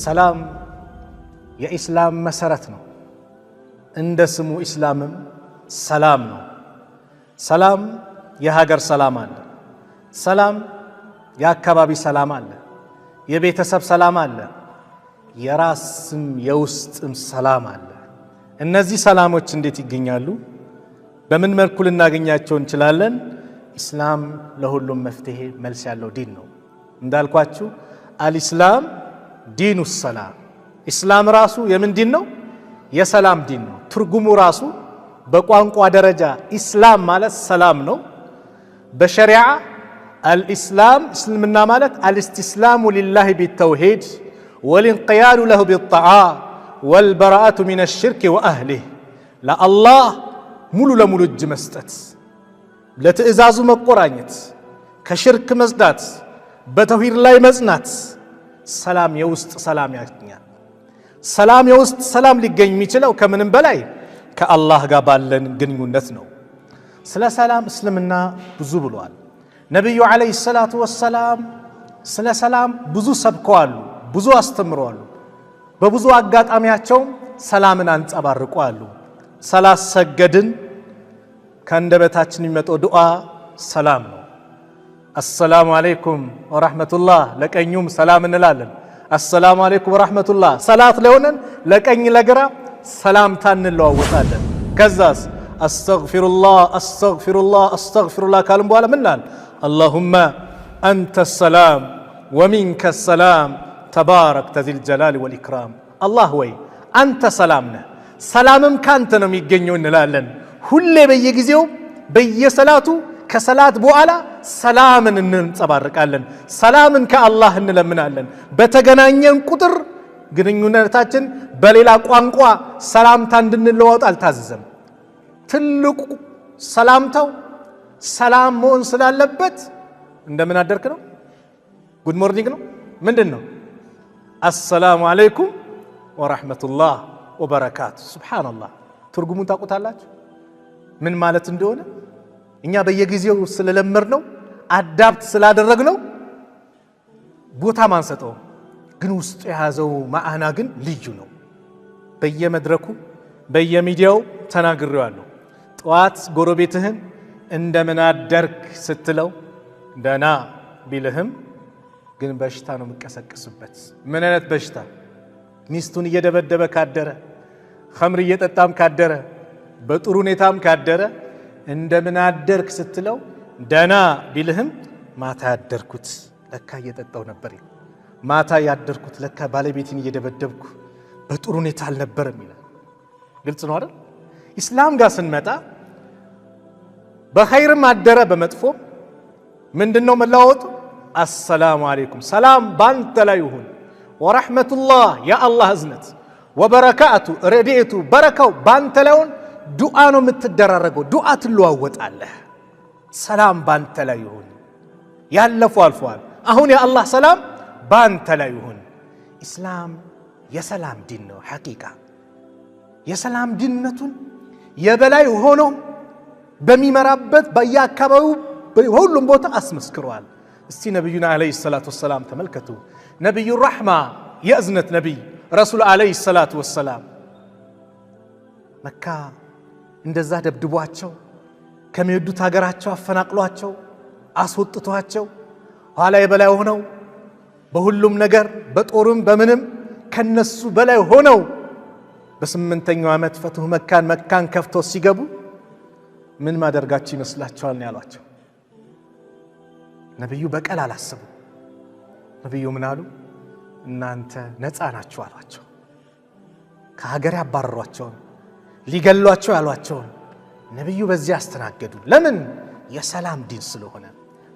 ሰላም የኢስላም መሰረት ነው። እንደ ስሙ ኢስላምም ሰላም ነው። ሰላም የሀገር ሰላም አለ፣ ሰላም የአካባቢ ሰላም አለ፣ የቤተሰብ ሰላም አለ፣ የራስም የውስጥም ሰላም አለ። እነዚህ ሰላሞች እንዴት ይገኛሉ? በምን መልኩ ልናገኛቸው እንችላለን? ኢስላም ለሁሉም መፍትሄ መልስ ያለው ዲን ነው። እንዳልኳችሁ አልኢስላም ዲኑ ሰላም። ኢስላም ራሱ የምን ዲን ነው? የሰላም ዲን ነው። ትርጉሙ ራሱ በቋንቋ ደረጃ ኢስላም ማለት ሰላም ነው። በሸሪዓ አልኢስላም እስልምና ማለት አልእስቲስላሙ ሊላሂ ቢተውሂድ ወልንቅያዱ ለሁ ቢጣዓ ወልበራአቱ ሚነ ሽርክ ወአህሊህ። ለአላህ ሙሉ ለሙሉ እጅ መስጠት፣ ለትእዛዙ መቆራኘት፣ ከሽርክ መጽዳት፣ በተውሂድ ላይ መጽናት። ሰላም የውስጥ ሰላም ያገኛል። ሰላም የውስጥ ሰላም ሊገኝ የሚችለው ከምንም በላይ ከአላህ ጋር ባለን ግንኙነት ነው። ስለ ሰላም እስልምና ብዙ ብሏል። ነቢዩ ዓለይሂ ሰላቱ ወሰላም ስለ ሰላም ብዙ ሰብከዋሉ፣ ብዙ አስተምረዋሉ። በብዙ አጋጣሚያቸውም ሰላምን አንጸባርቀዋሉ። ሰላት ሰገድን ከአንደበታችን የሚመጣው ዱዓ ሰላም ነው። አሰላሙ አለይኩም ወራህመቱላህ፣ ለቀኙም ሰላም እንላለን። አሰላሙ አለይኩም ወራህመቱላህ። ሰላት ለሆነን ለቀኝ ለግራ ሰላምታ እንለዋወጣለን። ከዛስ አስተግፊሩላህ አስተግፊሩላህ አስተግፊሩላህ ካልን በኋላ ምን እንላለን? አላሁመ አንተ ሰላም ወሚንከ ሰላም ተባረክተ ዚል ጀላሊ ወልኢክራም። አላህ ወይ አንተ ሰላም ነህ፣ ሰላምም ካንተ ነው የሚገኘው እንላለን። ሁሌ በየጊዜው በየሰላቱ ከሰላት በኋላ ሰላምን እንንጸባርቃለን። ሰላምን ከአላህ እንለምናለን። በተገናኘን ቁጥር ግንኙነታችን በሌላ ቋንቋ ሰላምታ እንድንለዋወጥ አልታዘዘም። ትልቁ ሰላምታው ሰላም መሆን ስላለበት እንደምን አደርክ ነው፣ ጉድ ሞርኒንግ ነው፣ ምንድን ነው? አሰላሙ አለይኩም ወራህመቱላህ ወበረካቱ። ሱብሓነላህ። ትርጉሙን ታውቁታላችሁ ምን ማለት እንደሆነ? እኛ በየጊዜው ስለለመድነው አዳፕት ስላደረግነው ቦታ ማንሰጠው፣ ግን ውስጡ የያዘው ማዕና ግን ልዩ ነው። በየመድረኩ በየሚዲያው ተናግሬዋለሁ። ጠዋት ጎረቤትህን እንደምን አደርክ ስትለው ደህና ቢልህም ግን በሽታ ነው የሚቀሰቅስበት። ምን አይነት በሽታ? ሚስቱን እየደበደበ ካደረ፣ ኸምር እየጠጣም ካደረ፣ በጥሩ ሁኔታም ካደረ እንደምን አደርክ ስትለው ደህና ቢልህም ማታ ያደርኩት ለካ እየጠጣው ነበር፣ ማታ ያደርኩት ለካ ባለቤትን እየደበደብኩ በጥሩ ሁኔታ አልነበረም ይላል። ግልጽ ነው አይደል? ኢስላም ጋር ስንመጣ በኸይርም አደረ በመጥፎም ምንድነው መለዋወጡ? አሰላሙ አለይኩም ሰላም ባንተ ላይ ይሁን፣ ወራህመቱላህ የአላህ እዝነት፣ ወበረካቱ ረድኤቱ በረካው ባንተ ላይ ይሁን። ዱዓ ነው የምትደራረገው፣ ዱዓ ትለዋወጣለህ። ሰላም ባንተ ላይ ይሁን። ያለፈው አልፏል፣ አሁን የአላህ ሰላም ባንተ ላይ ይሁን። ኢስላም የሰላም ዲን ነው። ሐቂቃ የሰላም ዲንነቱን የበላይ ሆኖ በሚመራበት በየአካባቢው በሁሉም ቦታ አስመስክረዋል። እስቲ ነቢዩና ዓለይሂ ሰላቱ ወሰላም ተመልከቱ። ነቢዩ ረሕማ የእዝነት ነቢይ ረሱል ዓለይሂ ሰላቱ ወሰላም መካ እንደዛ ደብድቧቸው ከሚወዱት ሀገራቸው አፈናቅሏቸው አስወጥቷቸው ኋላ የበላይ ሆነው በሁሉም ነገር በጦርም በምንም ከነሱ በላይ ሆነው በስምንተኛው ዓመት ፈትሁ መካን ከፍተው ሲገቡ ምን ማደርጋቸው ይመስላችኋል ነው ያሏቸው። ነቢዩ በቀል አላሰቡ። ነቢዩ ምን አሉ? እናንተ ነፃ ናችሁ አሏቸው። ከሀገር ያባረሯቸውን ሊገሏቸው ያሏቸውን ነቢዩ በዚህ አስተናገዱ። ለምን? የሰላም ዲን ስለሆነ።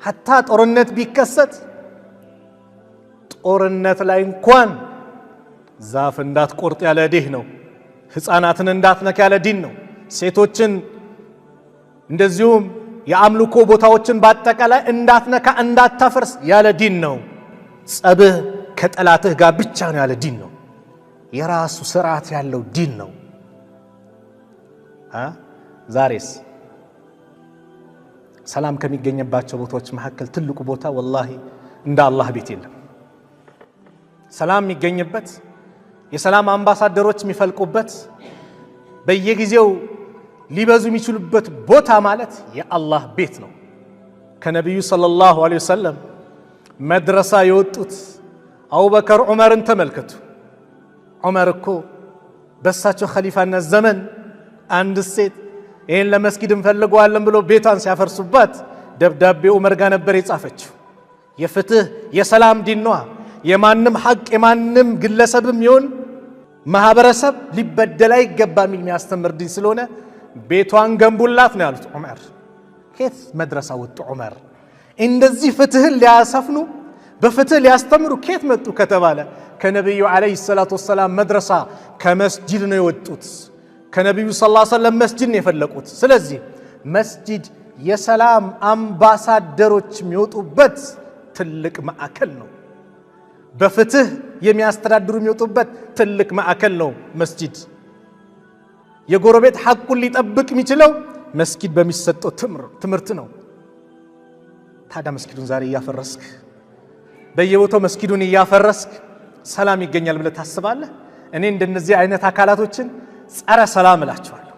ሐታ ጦርነት ቢከሰት ጦርነት ላይ እንኳን ዛፍ እንዳትቆርጥ ያለ ዲን ነው። ሕፃናትን እንዳትነካ ያለ ዲን ነው። ሴቶችን እንደዚሁም የአምልኮ ቦታዎችን በአጠቃላይ እንዳትነካ እንዳታፈርስ ያለ ዲን ነው። ጸብህ ከጠላትህ ጋር ብቻ ነው ያለ ዲን ነው። የራሱ ስርዓት ያለው ዲን ነው። ዛሬስ ሰላም ከሚገኝባቸው ቦታዎች መካከል ትልቁ ቦታ ወላሂ እንደ አላህ ቤት የለም። ሰላም የሚገኝበት የሰላም አምባሳደሮች የሚፈልቁበት በየጊዜው ሊበዙ የሚችሉበት ቦታ ማለት የአላህ ቤት ነው። ከነቢዩ ሰለላሁ ዐለይሂ ወሰለም መድረሳ የወጡት አቡበከር ዑመርን ተመልከቱ። ዑመር እኮ በሳቸው ኸሊፋነት ዘመን አንድ ሴት ይህን ለመስጊድ እንፈልገዋለን ብሎ ቤቷን ሲያፈርሱባት ደብዳቤ ዑመር ጋር ነበር የጻፈችው። የፍትህ የሰላም ዲን ነዋ። የማንም ሐቅ የማንም ግለሰብም ይሁን ማህበረሰብ ሊበደል አይገባም የሚያስተምር ዲን ስለሆነ ቤቷን ገንቡላት ነው ያሉት ዑመር። ከየት መድረሳ ወጡ ዑመር? እንደዚህ ፍትህን ሊያሰፍኑ በፍትህ ሊያስተምሩ ከየት መጡ ከተባለ ከነቢዩ ዓለይሂ ሰላቱ ወሰላም መድረሳ ከመስጂድ ነው የወጡት። ከነቢዩ ሰለላሁ ዐለይሂ ወሰለም መስጂድ ነው የፈለቁት። ስለዚህ መስጂድ የሰላም አምባሳደሮች የሚወጡበት ትልቅ ማዕከል ነው። በፍትህ የሚያስተዳድሩ የሚወጡበት ትልቅ ማዕከል ነው መስጂድ። የጎረቤት ሐቁን ሊጠብቅ የሚችለው መስጊድ በሚሰጠው ትምህርት ነው። ታዲያ መስጊዱን ዛሬ እያፈረስክ በየቦታው መስጊዱን እያፈረስክ ሰላም ይገኛል ብለህ ታስባለህ? እኔ እንደነዚህ አይነት አካላቶችን ጸረ ሰላም እላቸዋለሁ።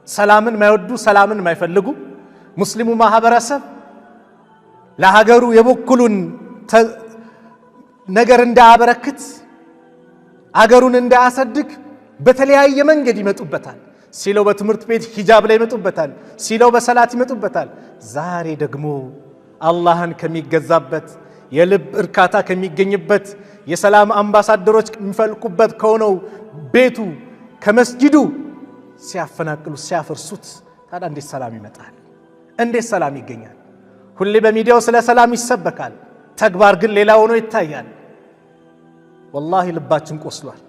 ሰላምን ማይወዱ ሰላምን ማይፈልጉ ሙስሊሙ ማህበረሰብ ለሀገሩ የበኩሉን ነገር እንዳያበረክት አገሩን እንዳያሰድግ በተለያየ መንገድ ይመጡበታል። ሲለው በትምህርት ቤት ሂጃብ ላይ ይመጡበታል፣ ሲለው በሰላት ይመጡበታል። ዛሬ ደግሞ አላህን ከሚገዛበት የልብ እርካታ ከሚገኝበት የሰላም አምባሳደሮች የሚፈልቁበት ከሆነው ቤቱ ከመስጂዱ ሲያፈናቅሉ ሲያፈርሱት፣ ታዲያ እንዴት ሰላም ይመጣል? እንዴት ሰላም ይገኛል? ሁሌ በሚዲያው ስለ ሰላም ይሰበካል፣ ተግባር ግን ሌላ ሆኖ ይታያል። ወላሂ ልባችን ቆስሏል።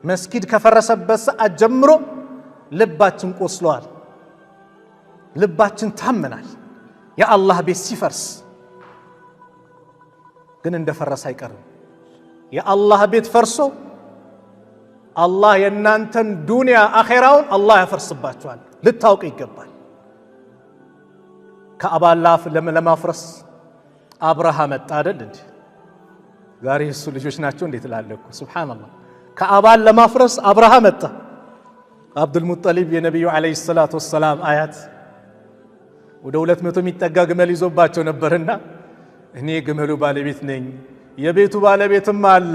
መስጊድ ከፈረሰበት ሰዓት ጀምሮ ልባችን ቆስሏል። ልባችን ታመናል። የአላህ ቤት ሲፈርስ ግን እንደፈረሰ አይቀርም። የአላህ ቤት ፈርሶ አላህ የእናንተን ዱንያ አኼራውን አላህ ያፈርስባቸዋል። ልታውቅ ይገባል። ከአባን ለማፍረስ አብረሃ መጣ አይደል እንዴ? ዛሬ እሱ ልጆች ናቸው እንዴት ላለኩ ሱብሃንአላህ። ከአባን ለማፍረስ አብረሃ መጣ። አብዱል ሙጠሊብ የነቢዩ ዓለይሂ ሰላቱ ወሰላም አያት ወደ 200 የሚጠጋ ግመል ይዞባቸው ነበርና እኔ ግመሉ ባለቤት ነኝ፣ የቤቱ ባለቤትም አለ።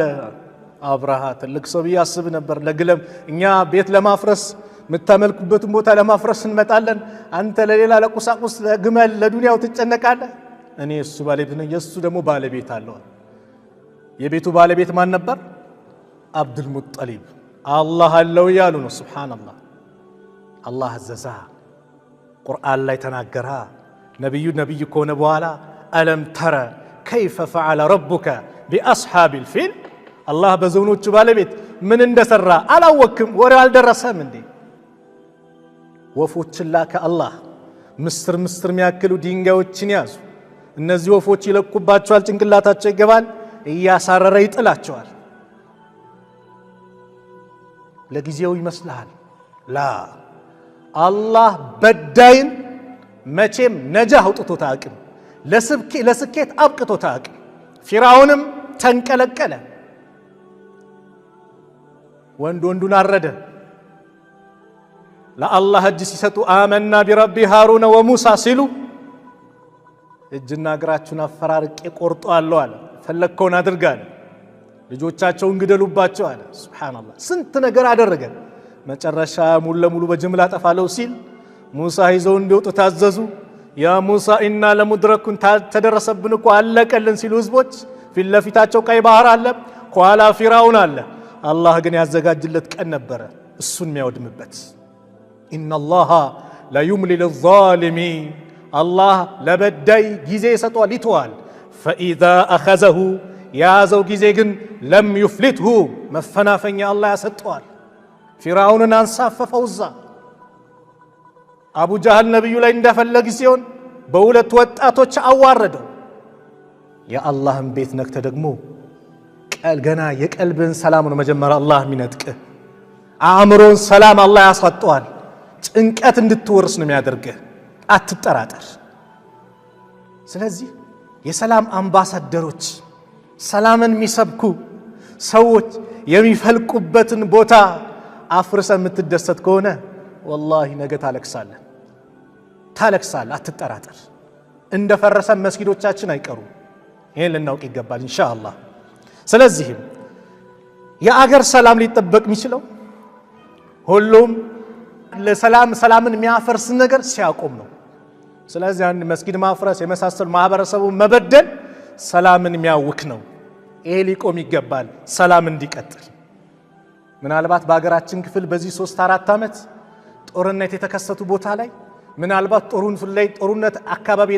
አብረሃ ትልቅ ሰው ብዬ አስብ ነበር። ለግለም እኛ ቤት ለማፍረስ የምታመልኩበትን ቦታ ለማፍረስ እንመጣለን፣ አንተ ለሌላ ለቁሳቁስ ለግመል ለዱንያው ትጨነቃለህ። እኔ እሱ ባለቤት ነኝ፣ የእሱ ደግሞ ባለቤት አለው። የቤቱ ባለቤት ማን ነበር? አብዱል ሙጠሊብ። አላህ አለው እያሉ ነው። ሱብሓነላህ። አላህ አዘዛ፣ ቁርአን ላይ ተናገራ። ነቢዩ ነቢይ ከሆነ በኋላ አለም ተረ ከይፈ ፈዐለ ረቡከ ቢአስሓቢል ፊል፣ አላህ በዘውኖቹ ባለቤት ምን እንደሰራ አላወክም? ወሬው አልደረሰም እንዴ? ወፎችን ላከ አላህ። ምስር የሚያክሉ ድንጋዮችን ያዙ። እነዚህ ወፎች ይለቁባቸዋል፣ ጭንቅላታቸው ይገባል፣ እያሳረረ ይጥላቸዋል። ለጊዜው ይመስልሃል? ላ አላህ በዳይን መቼም ነጃ አውጥቶት አያውቅም። ለስኬት አብቅቶት አያውቅም። ፊርዓውንም ተንቀለቀለ፣ ወንዱን አረደ። ለአላህ እጅ ሲሰጡ አመና ቢረቢ ሃሩነ ወሙሳ ሲሉ እጅና እግራችሁን አፈራርቄ ቆርጠዋለሁ አለ። ፈለግከውን አድርጋለ። ልጆቻቸውን ግደሉባቸው አለ። ሱብሓነላህ። ስንት ነገር አደረገ። መጨረሻ ሙሉ ለሙሉ በጅምላ ጠፋለው ሲል ሙሳ ይዘው እንዲወጡ ታዘዙ። ያ ሙሳ ኢና ለሙድረኩን፣ ተደረሰብን እኮ አለቀልን ሲሉ ህዝቦች ፊት ለፊታቸው ቀይ ባህር አለ፣ ከኋላ ፊርዓውን አለ። አላህ ግን ያዘጋጅለት ቀን ነበረ እሱን የሚያወድምበት። ኢነላሃ ለዩምሊ ሊዛሊሚን፣ አላህ ለበዳይ ጊዜ ይሰጠዋል፣ ይተዋል። ፈኢዛ አኸዘሁ፣ የያዘው ጊዜ ግን ለም ዩፍሊትሁ፣ መፈናፈኛ አላህ ያሰጠዋል። ፊርዓውንን አንሳፈፈው እዛ። አቡ ጃህል ነቢዩ ላይ እንደፈለግ ሲሆን በሁለት ወጣቶች አዋረደው። የአላህን ቤት ነክተ ደግሞ ገና የቀልብን ሰላም ነው መጀመሪያ አላህ የሚነጥቅህ። አእምሮን ሰላም አላህ ያሳጠዋል። ጭንቀት እንድትወርስ ነው የሚያደርግህ። አትጠራጠር። ስለዚህ የሰላም አምባሳደሮች፣ ሰላምን የሚሰብኩ ሰዎች የሚፈልቁበትን ቦታ አፍርሰ የምትደሰት ከሆነ ወላሂ ነገ ታለቅሳለህ፣ አትጠራጠር። እንደፈረሰ መስጊዶቻችን አይቀሩም። ይሄን ልናውቅ ይገባል ኢንሻአላህ። ስለዚህም የአገር ሰላም ሊጠበቅ የሚችለው ሁሉም ሰላምን የሚያፈርስ ነገር ሲያቆም ነው። ስለዚህ አንድ መስጊድ ማፍረስ የመሳሰሉ ማህበረሰቡን መበደል ሰላምን የሚያውክ ነው። ይሄ ሊቆም ይገባል፣ ሰላም እንዲቀጥል። ምናልባት በአገራችን ክፍል በዚህ 3-4 ዓመት ጦርነት የተከሰቱ ቦታ ላይ ምናልባት ጦርነት አካባቢ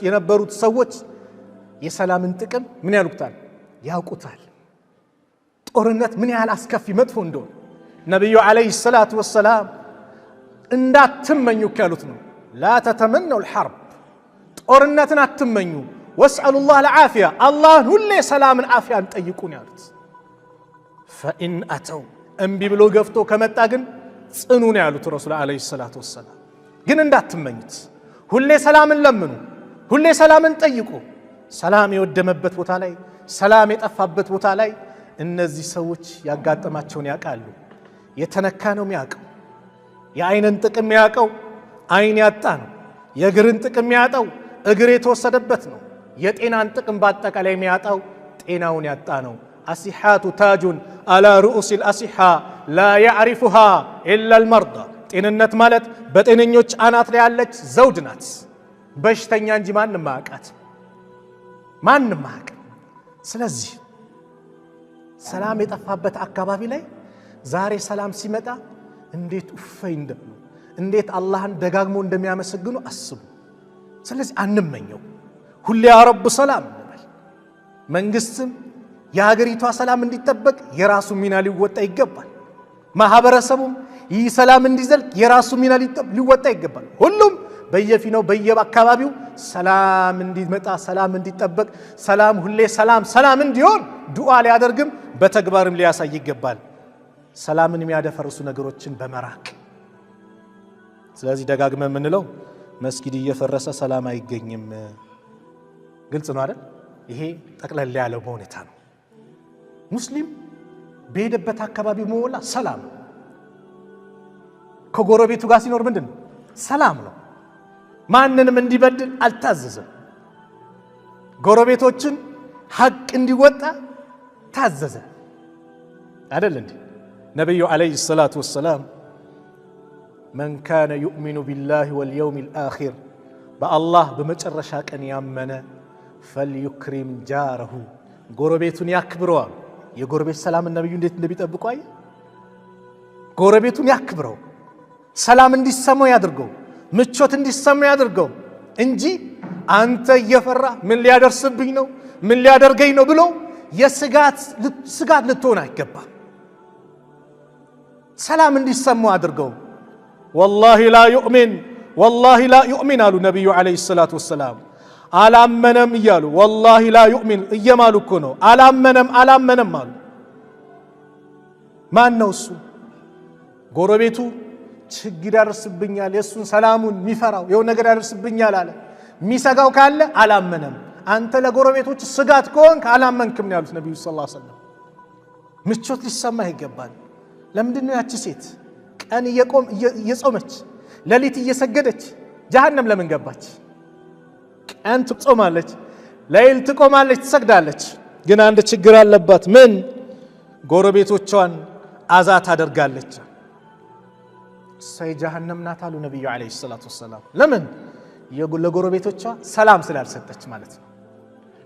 የነበሩት ሰዎች የሰላምን ጥቅም ምን ያውቁታል። ጦርነት ምን ያህል አስከፊ መጥፎ እንደሆነ ነብዩ አለይሂ ሰላቱ ወሰላም እንዳትመኙ ያሉት ነው። ላ ተተመነው الحرب ጦርነትን አትመኙ፣ ወስአሉላህ العافيه አላህን ሁሌ ሰላምን አፍያን ጠይቁን ያሉት። فإن أتوا እምቢ ብሎ ገፍቶ ከመጣ ግን ጽኑ ነው ያሉት ረሱል አለይሂ ሰላቱ ወሰላም። ግን እንዳትመኙት፣ ሁሌ ሰላምን ለምኑ፣ ሁሌ ሰላምን ጠይቁ። ሰላም የወደመበት ቦታ ላይ፣ ሰላም የጠፋበት ቦታ ላይ እነዚህ ሰዎች ያጋጠማቸውን ያውቃሉ። የተነካ ነው የሚያውቀው። የአይንን ጥቅም የሚያውቀው አይን ያጣ ነው። የእግርን ጥቅም የሚያጣው እግር የተወሰደበት ነው። የጤናን ጥቅም በአጠቃላይ የሚያጣው ጤናውን ያጣ ነው። አሲሓቱ ታጁን አላ ሩኡሲል አሲሓ ላ ያዕሪፉሃ ኢላ አልመርዳ። ጤንነት ማለት በጤነኞች አናት ላይ ያለች ዘውድ ናት። በሽተኛ እንጂ ማንም አያውቃት፣ ማንም አያውቅ። ስለዚህ ሰላም የጠፋበት አካባቢ ላይ ዛሬ ሰላም ሲመጣ እንዴት ኡፈይ እንደሉ፣ እንዴት አላህን ደጋግሞ እንደሚያመሰግኑ አስቡ። ስለዚህ አንመኘው፣ ሁሌ ያ ረብ ሰላም እንበል። መንግስትም የሀገሪቷ ሰላም እንዲጠበቅ የራሱ ሚና ሊወጣ ይገባል። ማህበረሰቡም ይህ ሰላም እንዲዘልቅ የራሱ ሚና ሊወጣ ይገባል። ሁሉም በየፊናው በየአካባቢው ሰላም እንዲመጣ፣ ሰላም እንዲጠበቅ፣ ሰላም ሁሌ ሰላም እንዲሆን ዱዓ ሊያደርግም በተግባርም ሊያሳይ ይገባል፣ ሰላምን የሚያደፈርሱ ነገሮችን በመራቅ። ስለዚህ ደጋግመን የምንለው መስጊድ እየፈረሰ ሰላም አይገኝም። ግልጽ ነው አይደል? ይሄ ጠቅለል ያለው ሁኔታ ነው። ሙስሊም በሄደበት አካባቢ መወላ ሰላም ነው። ከጎረቤቱ ጋር ሲኖር ምንድነው? ሰላም ነው። ማንንም እንዲበድል አልታዘዘም። ጎረቤቶችን ሐቅ እንዲወጣ ታዘዘ አይደል እንዴ? ነብዩ አለይሂ ሰላቱ ወሰላም መን ካነ ዩእሚኑ ቢላሂ ወልየውሚል አኺር በአላህ በመጨረሻ ቀን ያመነ ፈልዩክሪም ጃረሁ ጎረቤቱን ያክብረዋል። የጎረቤት ሰላምን ነብዩ እንዴት እንደሚጠብቁ አየ። ጎረቤቱን ያክብረው፣ ሰላም እንዲሰማው ያድርገው፣ ምቾት እንዲሰማው ያድርገው እንጂ አንተ እየፈራ ምን ሊያደርስብኝ ነው፣ ምን ሊያደርገኝ ነው ብሎ ስጋት ልትሆን አይገባም። ሰላም እንዲሰማው አድርገው። ወላሂ ላ ዩእሚን አሉ ነቢዩ ዓለይሂ ሰላቱ ወሰላም። አላመነም እያሉ ወላሂ ላ ዩእሚን እየማሉ እኮ ነው። አላመነም አሉ። ማን ነው እሱ? ጎረቤቱ ችግር ያደርስብኛል፣ የእሱን ሰላሙን የሚፈራው የሆነ ነገር ያደርስብኛል አለ። የሚሰጋው ካለ አላመነም። አንተ ለጎረቤቶች ስጋት ከሆንክ አላመንክም ነው ያሉት ነቢዩ ሰለላሁ ዐለይሂ ወሰለም። ምቾት ሊሰማህ ይገባል። ለምንድን ነው ያቺ ሴት ቀን እየጾመች ሌሊት እየሰገደች ጀሃነም ለምን ገባች? ቀን ትጾማለች፣ ሌሊት ትቆማለች፣ ትሰግዳለች። ግን አንድ ችግር አለባት። ምን? ጎረቤቶቿን አዛ ታደርጋለች። ጀሃነም ናት አሉ ነቢዩ ዓለይሂ ሰላቱ ወሰላም። ለምን? ለጎረቤቶቿ ሰላም ስላልሰጠች ማለት ነው።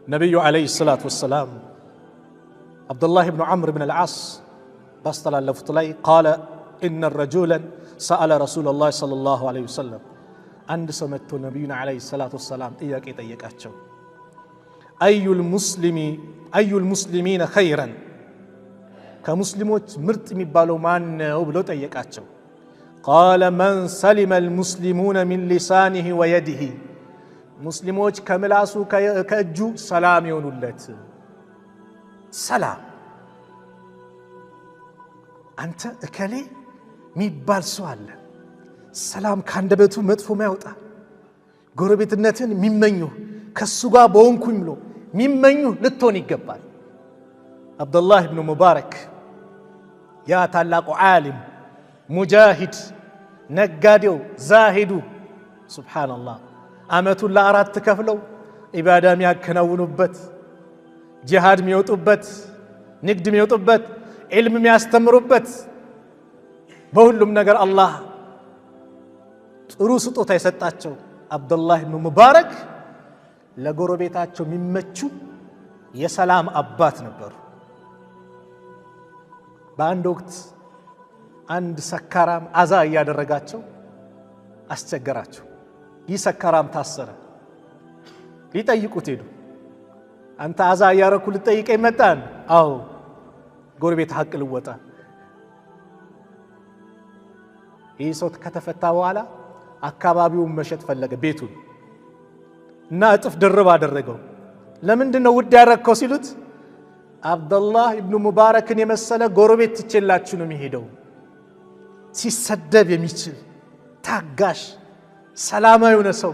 ነቢዩ ዓለይሂ ሰላቱ ወሰላም አብዱላህ ብኑ ዐምር ብን አልዓስ ባስተላለፉት ላይ ቃለ ኢነ ረጁለን ሰአለ ረሱለላህ ሰለላሁ ዐለይሂ ወሰለም፣ አንድ ሰው መጥቶ ነቢዩን ዓለይሂ ሰላቱ ወሰላም ጥያቄ ጠየቃቸው። አዩል ሙስሊሚነ ኸይረን፣ ከሙስሊሞች ምርጥ የሚባለው ማን ነው ብሎ ጠየቃቸው። ቃለ መን ሰሊመ አልሙስሊሙነ ሚን ሊሳኒሂ ወየዲሂ፣ ሙስሊሞች ከምላሱ ከእጁ ሰላም የሆኑለት። ሰላም አንተ እከሌ ሚባል ሰው አለ፣ ሰላም ካንደበቱ መጥፎ ማያወጣ፣ ጎረቤትነትን የሚመኙ ከሱ ጋር በሆንኩኝ ብሎ የሚመኙ ልትሆን ይገባል። አብዱላህ ኢብኑ ሙባረክ ያ ታላቁ ዓሊም ሙጃሂድ ነጋዴው ዛሂዱ ሱብሓነላህ ዓመቱን ለአራት ከፍለው ኢባዳ የሚያከናውኑበት ጂሃድ የሚወጡበት ንግድ የሚወጡበት ዒልም የሚያስተምሩበት በሁሉም ነገር አላህ ጥሩ ስጦታ የሰጣቸው አብዱላህ ኢብኑ ሙባረክ ለጎረቤታቸው የሚመቹ የሰላም አባት ነበሩ። በአንድ ወቅት አንድ ሰካራም አዛ እያደረጋቸው አስቸገራቸው። ይህ ሰካራም ታሰረ። ሊጠይቁት ሄዱ። አንተ አዛ እያረኩ ልጠይቀኝ መጣን? አዎ፣ ጎረቤት ሐቅ ልወጣ። ይህ ሰው ከተፈታ በኋላ አካባቢውን መሸጥ ፈለገ፣ ቤቱን እና እጥፍ ድርብ አደረገው። ለምንድነው ውድ ያረከው ሲሉት አብዱላህ ኢብኑ ሙባረክን የመሰለ ጎረቤት ትቼላችሁ ነው የሚሄደው። ሲሰደብ የሚችል ታጋሽ ሰላማዊ የሆነ ሰው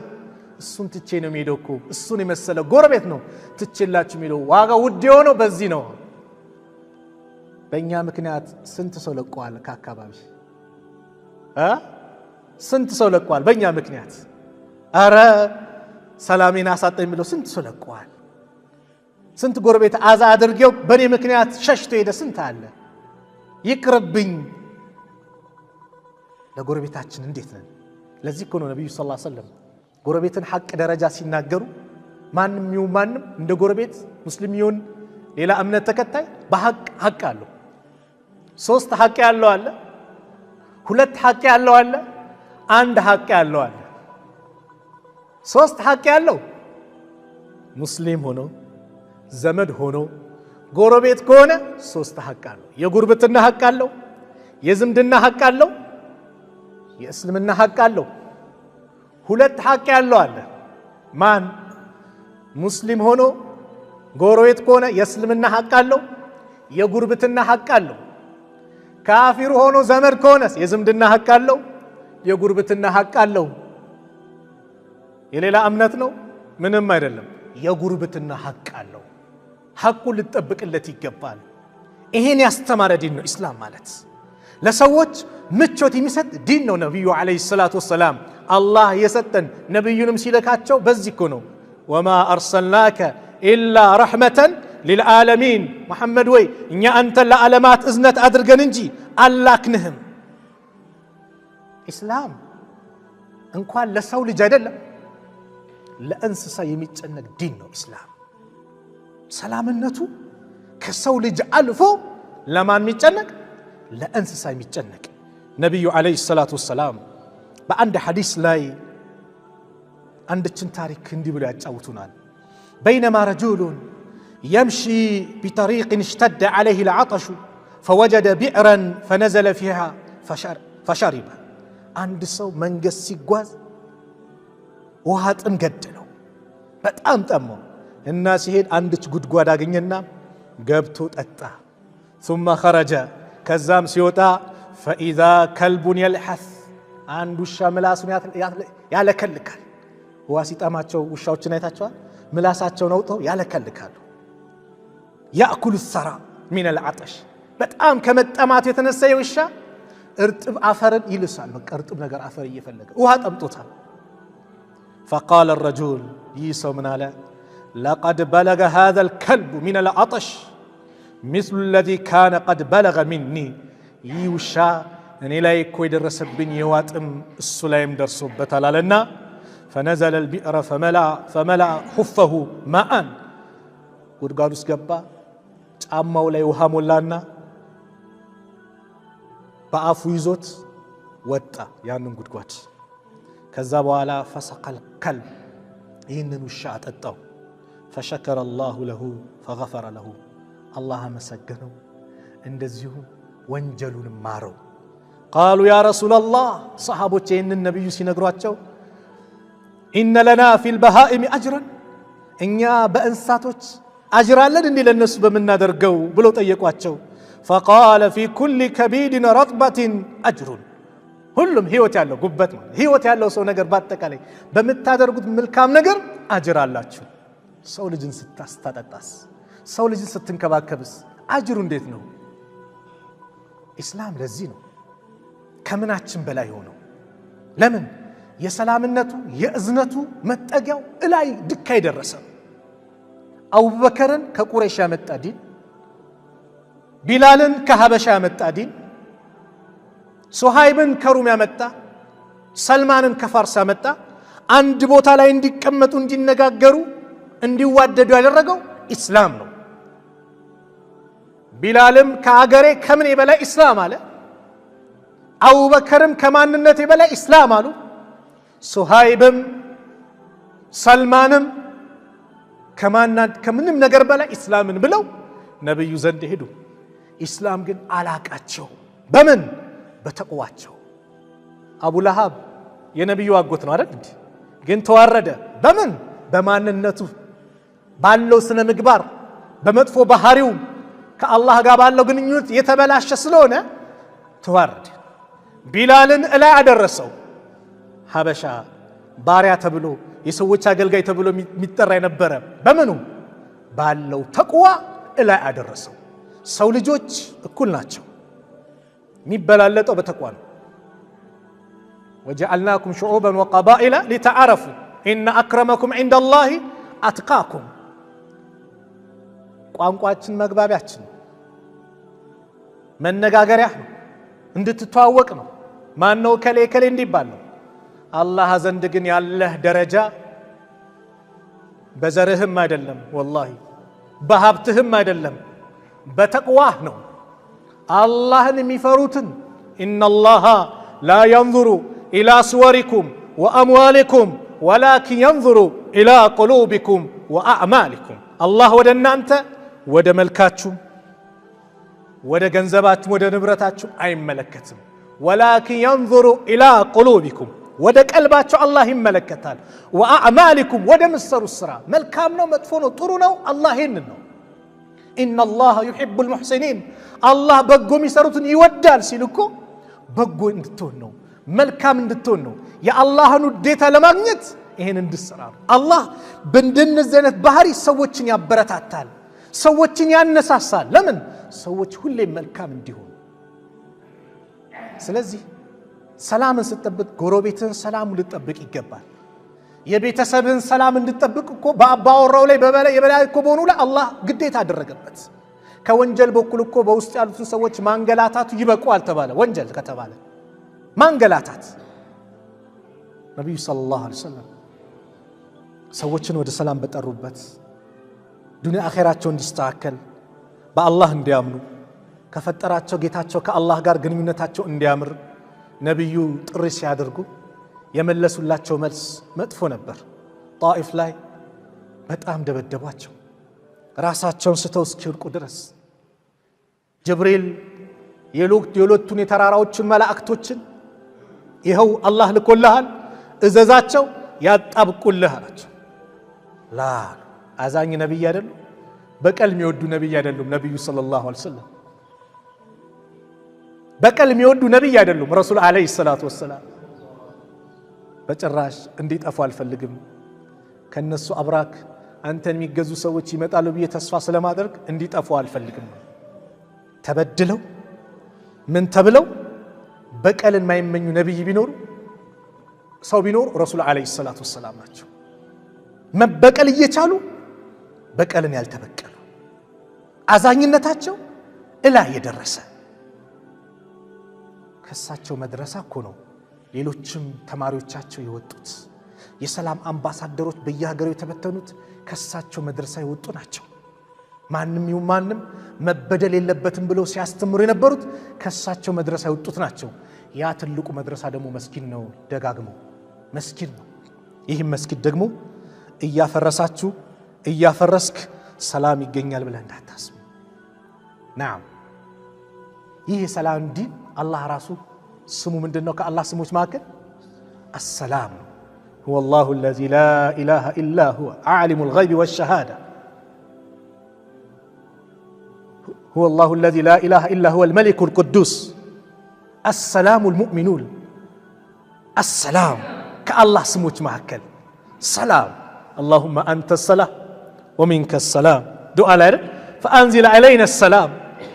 እሱን ትቼ ነው የሚሄደው እኮ እሱን የመሰለ ጎረቤት ነው ትቼላችሁ የሚሄደው። ዋጋ ውድ የሆነው በዚህ ነው። በእኛ ምክንያት ስንት ሰው ለቋል ከአካባቢ ስንት ሰው ለቋል በእኛ ምክንያት። አረ ሰላሜን አሳጣኝ ብለው ስንት ሰው ለቋል። ስንት ጎረቤት አዛ አድርጌው በእኔ ምክንያት ሸሽቶ ሄደ ስንት አለ። ይቅርብኝ። ለጎረቤታችን እንዴት ነን? ለዚህ እኮ ነው ነብዩ ሰለላሁ ዐለይሂ ወሰለም ጎረቤትን ሐቅ ደረጃ ሲናገሩ ማንም ይሁን ማንም እንደ ጎረቤት ሙስሊም ይሁን ሌላ እምነት ተከታይ በሐቅ አለው። 3 ሐቅ ያለው አለ፣ 2 ሐቅ ያለው አለ፣ 1 ሐቅ ያለው አለ። 3 ሐቅ ያለው ሙስሊም ሆኖ ዘመድ ሆኖ ጎረቤት ከሆነ 3 ሐቅ አለው። የጉርብትና ሐቅ አለው፣ የዝምድና ሐቅ አለው፣ የእስልምና ሐቅ አለው። 2 ሐቅ ያለው አለ። ማን? ሙስሊም ሆኖ ጎረቤት ከሆነ የእስልምና ሐቅ አለው፣ የጉርብትና ሐቅ አለው። ካፊር ሆኖ ዘመድ ከሆነስ የዝምድና ሐቅ አለው፣ የጉርብትና ሐቅ አለው። የሌላ እምነት ነው ምንም አይደለም፣ የጉርብትና ሐቅ አለው። ሐቁን ልትጠብቅለት ይገባል። ይሄን ያስተማረ ዲን ነው ኢስላም ማለት። ለሰዎች ምቾት የሚሰጥ ዲን ነው። ነብዩ አለይሂ ሰላቱ ወሰላም አላህ የሰጠን ነብዩንም ሲለካቸው በዚህ እኮ ነው ወማ አርሰልናከ ኢላ ረሕመተን ሊልዓለሚን። መሐመድ ወይ እኛ አንተን ለዓለማት እዝነት አድርገን እንጂ አላክንህም። ኢስላም እንኳን ለሰው ልጅ አይደለም ለእንስሳ የሚጨነቅ ዲን ነው ኢስላም። ሰላምነቱ ከሰው ልጅ አልፎ ለማን የሚጨነቅ? ለእንስሳ የሚጨነቅ። ነቢዩ ዓለይሂ ሰላቱ ወሰላም በአንድ ሐዲስ ላይ አንድችን ታሪክ እንዲህ ብሎ ያጫውቱናል። በይነማ ረጁሉን የምሺ ቢጠሪቅን እሽተደ ዓለይህ ልዓጠሹ ፈወጀደ ቢዕረን ፈነዘለ ፊሃ ፈሸሪበ። አንድ ሰው መንገድ ሲጓዝ ውሃ ጥም ገደለው፣ በጣም ጠማው እና ሲሄድ አንድች ጉድጓድ አገኘና ገብቶ ጠጣ። ثم خرج ከዛም ሲወጣ ፈኢዛ ከልቡን የልሐስ አንድ ውሻ ምላሱን ያለከልካል። ውሃ ሲጠማቸው ውሻዎችን አይታቸዋል። ምላሳቸውን አውጥተው ያለከልካሉ። ያእኩሉ ሰራ ሚነል አጠሽ በጣም ከመጠማቱ የተነሳ ውሻ እርጥብ አፈርን ይልሳል። በቃ እርጥብ ነገር አፈር እየፈለገ ውሃ ጠምጦታል። فقال الرجل يسو من على لقد بلغ هذا الكلب من العطش مثل الذي كان قد بلغ مني يوشا أني لا يكويد الرسبين يواتم السلايم درسو بتلالنا فنزل البئر فملأ خفه ماء قد سقبا تعمى ولا يوهام لنا بأفو يزوت وطا ያንን ጉድጓድ ከዛ በኋላ ፈሰቀል ከልብ ይህንን ውሻ አጠጣው። ፈሸከረ አላሁ ለሁ ፈገፈረ ለሁ አላህ አመሰገነው፣ እንደዚሁም ወንጀሉንም ማረው። ቃሉ ያ ረሱላላህ ሰሓቦች ይህንን ነቢዩ ሲነግሯቸው ኢነ ለና ፊል በሃኢሚ አጅረን እኛ በእንስሳቶች አጅር አለን እንዲህ ለነሱ በምናደርገው ብለው ጠየቋቸው። ፈቃለ ፊ ኩሊ ከቢድን ረጥበትን አጅሩን ሁሉም ህይወት ያለው ጉበት ማለት ህይወት ያለው ሰው ነገር በአጠቃላይ በምታደርጉት መልካም ነገር አጅር አላችሁ። ሰው ልጅን ስታስታጠጣስ፣ ሰው ልጅን ስትንከባከብስ አጅሩ እንዴት ነው? ኢስላም ለዚህ ነው ከምናችን በላይ ሆነው። ለምን? የሰላምነቱ የእዝነቱ መጠጊያው እላይ ድካ የደረሰ አቡበከርን ከቁረይሽ ያመጣ ዲን፣ ቢላልን ከሀበሻ ያመጣ ዲን፣ ሱሃይብን ከሩም ያመጣ፣ ሰልማንን ከፋርስ ያመጣ፣ አንድ ቦታ ላይ እንዲቀመጡ እንዲነጋገሩ እንዲዋደዱ ያደረገው ኢስላም ነው። ቢላልም ከአገሬ ከምን በላይ ኢስላም አለ። አቡበከርም ከማንነቴ በላይ ኢስላም አሉ። ሱሃይብም ሰልማንም ከምንም ነገር በላይ ኢስላምን ብለው ነብዩ ዘንድ ሄዱ። ኢስላም ግን አላቃቸው። በምን? በተቅዋቸው። አቡ ለሃብ የነብዩ አጎት ነው አይደል? ግን ተዋረደ። በምን? በማንነቱ ባለው ስነ ምግባር በመጥፎ ባህሪው ከአላህ ጋር ባለው ግንኙነት የተበላሸ ስለሆነ ተዋረደ። ቢላልን እላይ አደረሰው። ሀበሻ ባሪያ ተብሎ የሰዎች አገልጋይ ተብሎ የሚጠራ የነበረ በምኑ? ባለው ተቅዋ እላይ አደረሰው። ሰው ልጆች እኩል ናቸው። የሚበላለጠው በተቅዋ ነው። ወጀዐልናኩም ሹዑበን ወቀባኢለ ሊተዓረፉ ኢነ አክረመኩም ዒንደላሂ አትቃኩም። ቋንቋችን መግባቢያችን ነው፣ መነጋገሪያ ነው፣ እንድትተዋወቅ ነው። ማነው ከሌ ከሌ እንዲባል ነው። አላህ ዘንድ ግን ያለህ ደረጃ በዘርህም አይደለም፣ ወላሂ በሀብትህም አይደለም፣ በተቅዋህ ነው። አላህን የሚፈሩትን ኢነላሃ ላ የንዙሩ ኢላ ስወሪኩም ወአምዋሊኩም ወላኪን የንዙሩ ኢላ ቁሉቢኩም ወአዕማሊኩም። አላህ ወደ እናንተ ወደ መልካችሁ፣ ወደ ገንዘባችሁ፣ ወደ ንብረታችሁ አይመለከትም። ወላኪን የንዙሩ ኢላ ቁሉቢኩም፣ ወደ ቀልባችሁ አላህ ይመለከታል። ወአዕማሊኩም፣ ወደ ምሰሩት ስራ መልካም ነው መጥፎ ነው ጥሩ ነው፣ አላህ ይህንን ነው። ኢነላሃ ዩሒቡል ሙሕሲኒን፣ አላህ በጎ የሚሰሩትን ይወዳል ሲል እኮ በጎ እንድትሆን ነው፣ መልካም እንድትሆን ነው። የአላህን ውዴታ ለማግኘት ይሄን እንድትሰራ ነው። አላህ በእንደነዚህ አይነት ባህሪ ሰዎችን ያበረታታል፣ ሰዎችን ያነሳሳል። ለምን? ሰዎች ሁሌም መልካም እንዲሆኑ። ስለዚህ ሰላምን ስትጠብቅ ጎረቤትህን ሰላም ልትጠብቅ ይገባል። የቤተሰብህን ሰላም እንድትጠብቅ እኮ በአባወራው ላይ የበላይ እኮ በሆኑ ላይ አላህ ግዴታ አደረገበት። ከወንጀል በኩል እኮ በውስጥ ያሉትን ሰዎች ማንገላታቱ ይበቃዋል ተባለ። ወንጀል ከተባለ ማንገላታት። ነቢዩ ሰለላሁ ዐለይሂ ወሰለም ሰዎችን ወደ ሰላም በጠሩበት ዱንያ አኼራቸው እንዲስተካከል በአላህ እንዲያምኑ ከፈጠራቸው ጌታቸው ከአላህ ጋር ግንኙነታቸው እንዲያምር ነቢዩ ጥሪ ሲያደርጉ የመለሱላቸው መልስ መጥፎ ነበር። ጣኢፍ ላይ በጣም ደበደቧቸው ራሳቸውን ስተው እስኪወድቁ ድረስ። ጅብሪል የሁለቱን የተራራዎችን መላእክቶችን ይኸው አላህ ልኮልሃል እዘዛቸው ያጣብቁልህ አላቸው። ላ አዛኝ ነቢይ አይደሉም፣ በቀል የሚወዱ ነቢይ አይደሉም። ነቢዩ ሰለላሁ ዐለይሂ ወሰለም በቀል የሚወዱ ነቢይ አይደሉም። ረሱል ዐለይሂ ሰላቱ ወሰላም በጭራሽ እንዲጠፉ አልፈልግም፣ ከነሱ አብራክ አንተን የሚገዙ ሰዎች ይመጣሉ ብዬ ተስፋ ስለማደርግ እንዲጠፉ አልፈልግም። ተበድለው ምን ተብለው በቀልን ማይመኙ ነቢይ ቢኖሩ ሰው ቢኖር ረሱል ዐለይሂ ሰላቱ ወሰላም ናቸው። መበቀል እየቻሉ በቀልን ያልተበቀሉ፣ አዛኝነታቸው እላይ የደረሰ ከሳቸው መድረሳ እኮ ነው ሌሎችም ተማሪዎቻቸው የወጡት። የሰላም አምባሳደሮች በየሀገሩ የተበተኑት ከሳቸው መድረሳ የወጡ ናቸው። ማንም ይሁን ማንም መበደል የለበትም ብለው ሲያስተምሩ የነበሩት ከሳቸው መድረሳ የወጡት ናቸው። ያ ትልቁ መድረሳ ደግሞ መስጊድ ነው። ደጋግመው መስጊድ ነው። ይህም መስጊድ ደግሞ እያፈረሳችሁ እያፈረስክ ሰላም ይገኛል ብለህ እንዳታስቡ። ናም ይህ የሰላም ዲን አላህ ራሱ ስሙ ምንድነው? ከአላህ ስሞች መካከል አሰላም هو الله الذي لا إله إلا هو عالم الغيب والشهادة هو الله الذي لا إله إلا هو الملك القدوس السلام المؤمنون السلام كالله سموش مهكل سلام اللهم أنت السلام ومنك السلام دعاء ፈአንዚል ዐለይና ሰላም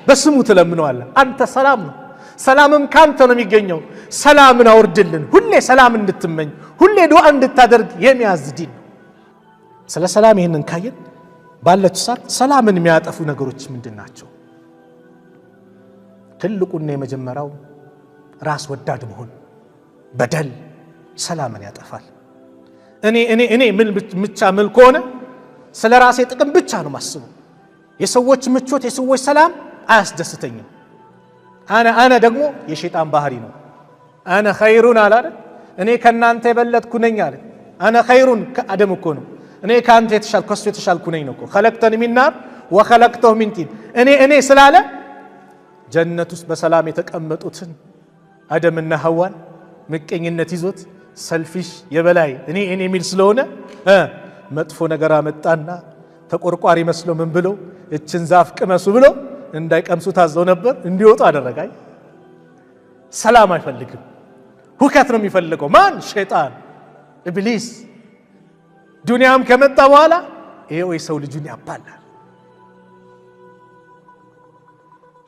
በስሙ ትለምነዋለህ። አንተ ሰላም ነው፣ ሰላምም ካንተ ነው የሚገኘው። ሰላምን አውርድልን፣ ሁሌ ሰላም እንድትመኝ፣ ሁሌ ዱዓ እንድታደርግ የሚያዝ ዲን ነው። ስለ ሰላም ይህንን ካየን ባለች ሰዓት ሰላምን የሚያጠፉ ነገሮች ምንድን ናቸው? ትልቁና የመጀመሪያው ራስ ወዳድ መሆን። በደል ሰላምን ያጠፋል። እኔ ምን ብቻ ምል ከሆነ ስለ ራሴ ጥቅም ብቻ ነው ማስበው። የሰዎች ምቾት፣ የሰዎች ሰላም አያስደስተኝም። አነ ደግሞ የሸይጣን ባህሪ ነው። አነ ኸይሩን አለ አይደል? እኔ ከናንተ የበለጥኩ ነኝ አለ። አነ ኸይሩን ከአደም እኮ ነው። እኔ ካንተ የተሻልኩ ከሱ የተሻልኩ ነኝ ነው እኮ። ኸለቅተኒ ሚን ናር ወኸለቅተሁ ሚን ጢን። እኔ ስላለ ጀነት ውስጥ በሰላም የተቀመጡትን አደምና ሐዋን ምቀኝነት ይዞት ሰልፊሽ የበላይ እኔ የሚል ስለሆነ መጥፎ ነገር አመጣና ተቆርቋሪ መስሎ ምን ብሎ እችን ዛፍ ቅመሱ ብሎ እንዳይቀምሱ ታዘው ነበር፣ እንዲወጡ አደረጋይ። ሰላም አይፈልግም፣ ሁከት ነው የሚፈልገው። ማን? ሸይጣን ኢብሊስ። ዱንያም ከመጣ በኋላ ይሄው የሰው ልጁን ያባላል።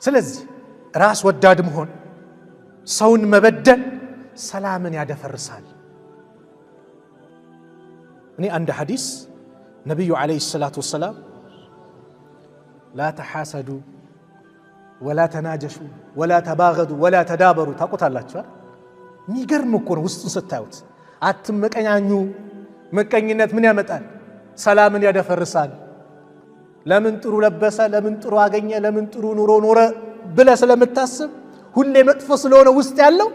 ስለዚህ ራስ ወዳድ መሆን፣ ሰውን መበደል ሰላምን ያደፈርሳል። እኔ አንድ ሐዲስ ነቢዩ ዓለይሂ ሰላቱ ወሰላም ላ ተሓሰዱ ወላ ተናጀሹ ወላ ተባገዱ ወላ ተዳበሩ ታውቁታላችኋል። የሚገርም እኮ ነው ውስጡን ስታዩት። አትመቀኛኙ። መቀኝነት ምን ያመጣል? ሰላምን ያደፈርሳል። ለምን ጥሩ ለበሰ፣ ለምን ጥሩ አገኘ፣ ለምን ጥሩ ኑሮ ኖረ ብለህ ስለምታስብ ሁሌ መጥፎ ስለሆነ ውስጥ ያለው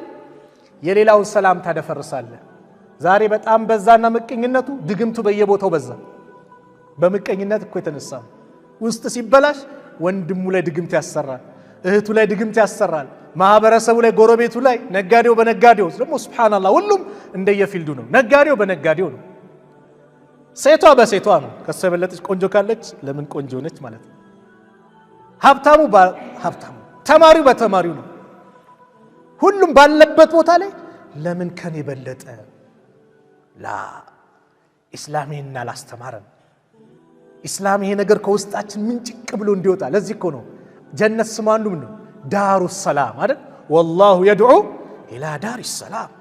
የሌላውን ሰላም ታደፈርሳለህ። ዛሬ በጣም በዛና መቀኝነቱ ድግምቱ በየቦታው በዛ። በመቀኝነት እኮ የተነሳ ውስጥ ሲበላሽ ወንድሙ ላይ ድግምት ያሰራል፣ እህቱ ላይ ድግምት ያሰራል፣ ማህበረሰቡ ላይ፣ ጎረቤቱ ላይ፣ ነጋዴው በነጋዴው ደግሞ ሱብሃንአላህ ሁሉም እንደየፊልዱ ነው። ነጋዴው በነጋዴው ነው፣ ሴቷ በሴቷ ነው። ከሷ የበለጠች ቆንጆ ካለች ለምን ቆንጆ ነች ማለት ነው። ሀብታሙ በሀብታሙ፣ ተማሪው በተማሪው ነው። ሁሉም ባለበት ቦታ ላይ ለምን ከኔ በለጠ? ላ ኢስላሜና ላስተማረን ኢስላም ይሄ ነገር ከውስጣችን ምንጭቅ ብሎ እንዲወጣ። ለዚህ እኮ ነው ጀነት ስሙ አንዱ ምን ነው? ዳሩ ሰላም አይደል? ወላሁ የድዑ ኢላ ዳሪ ሰላም።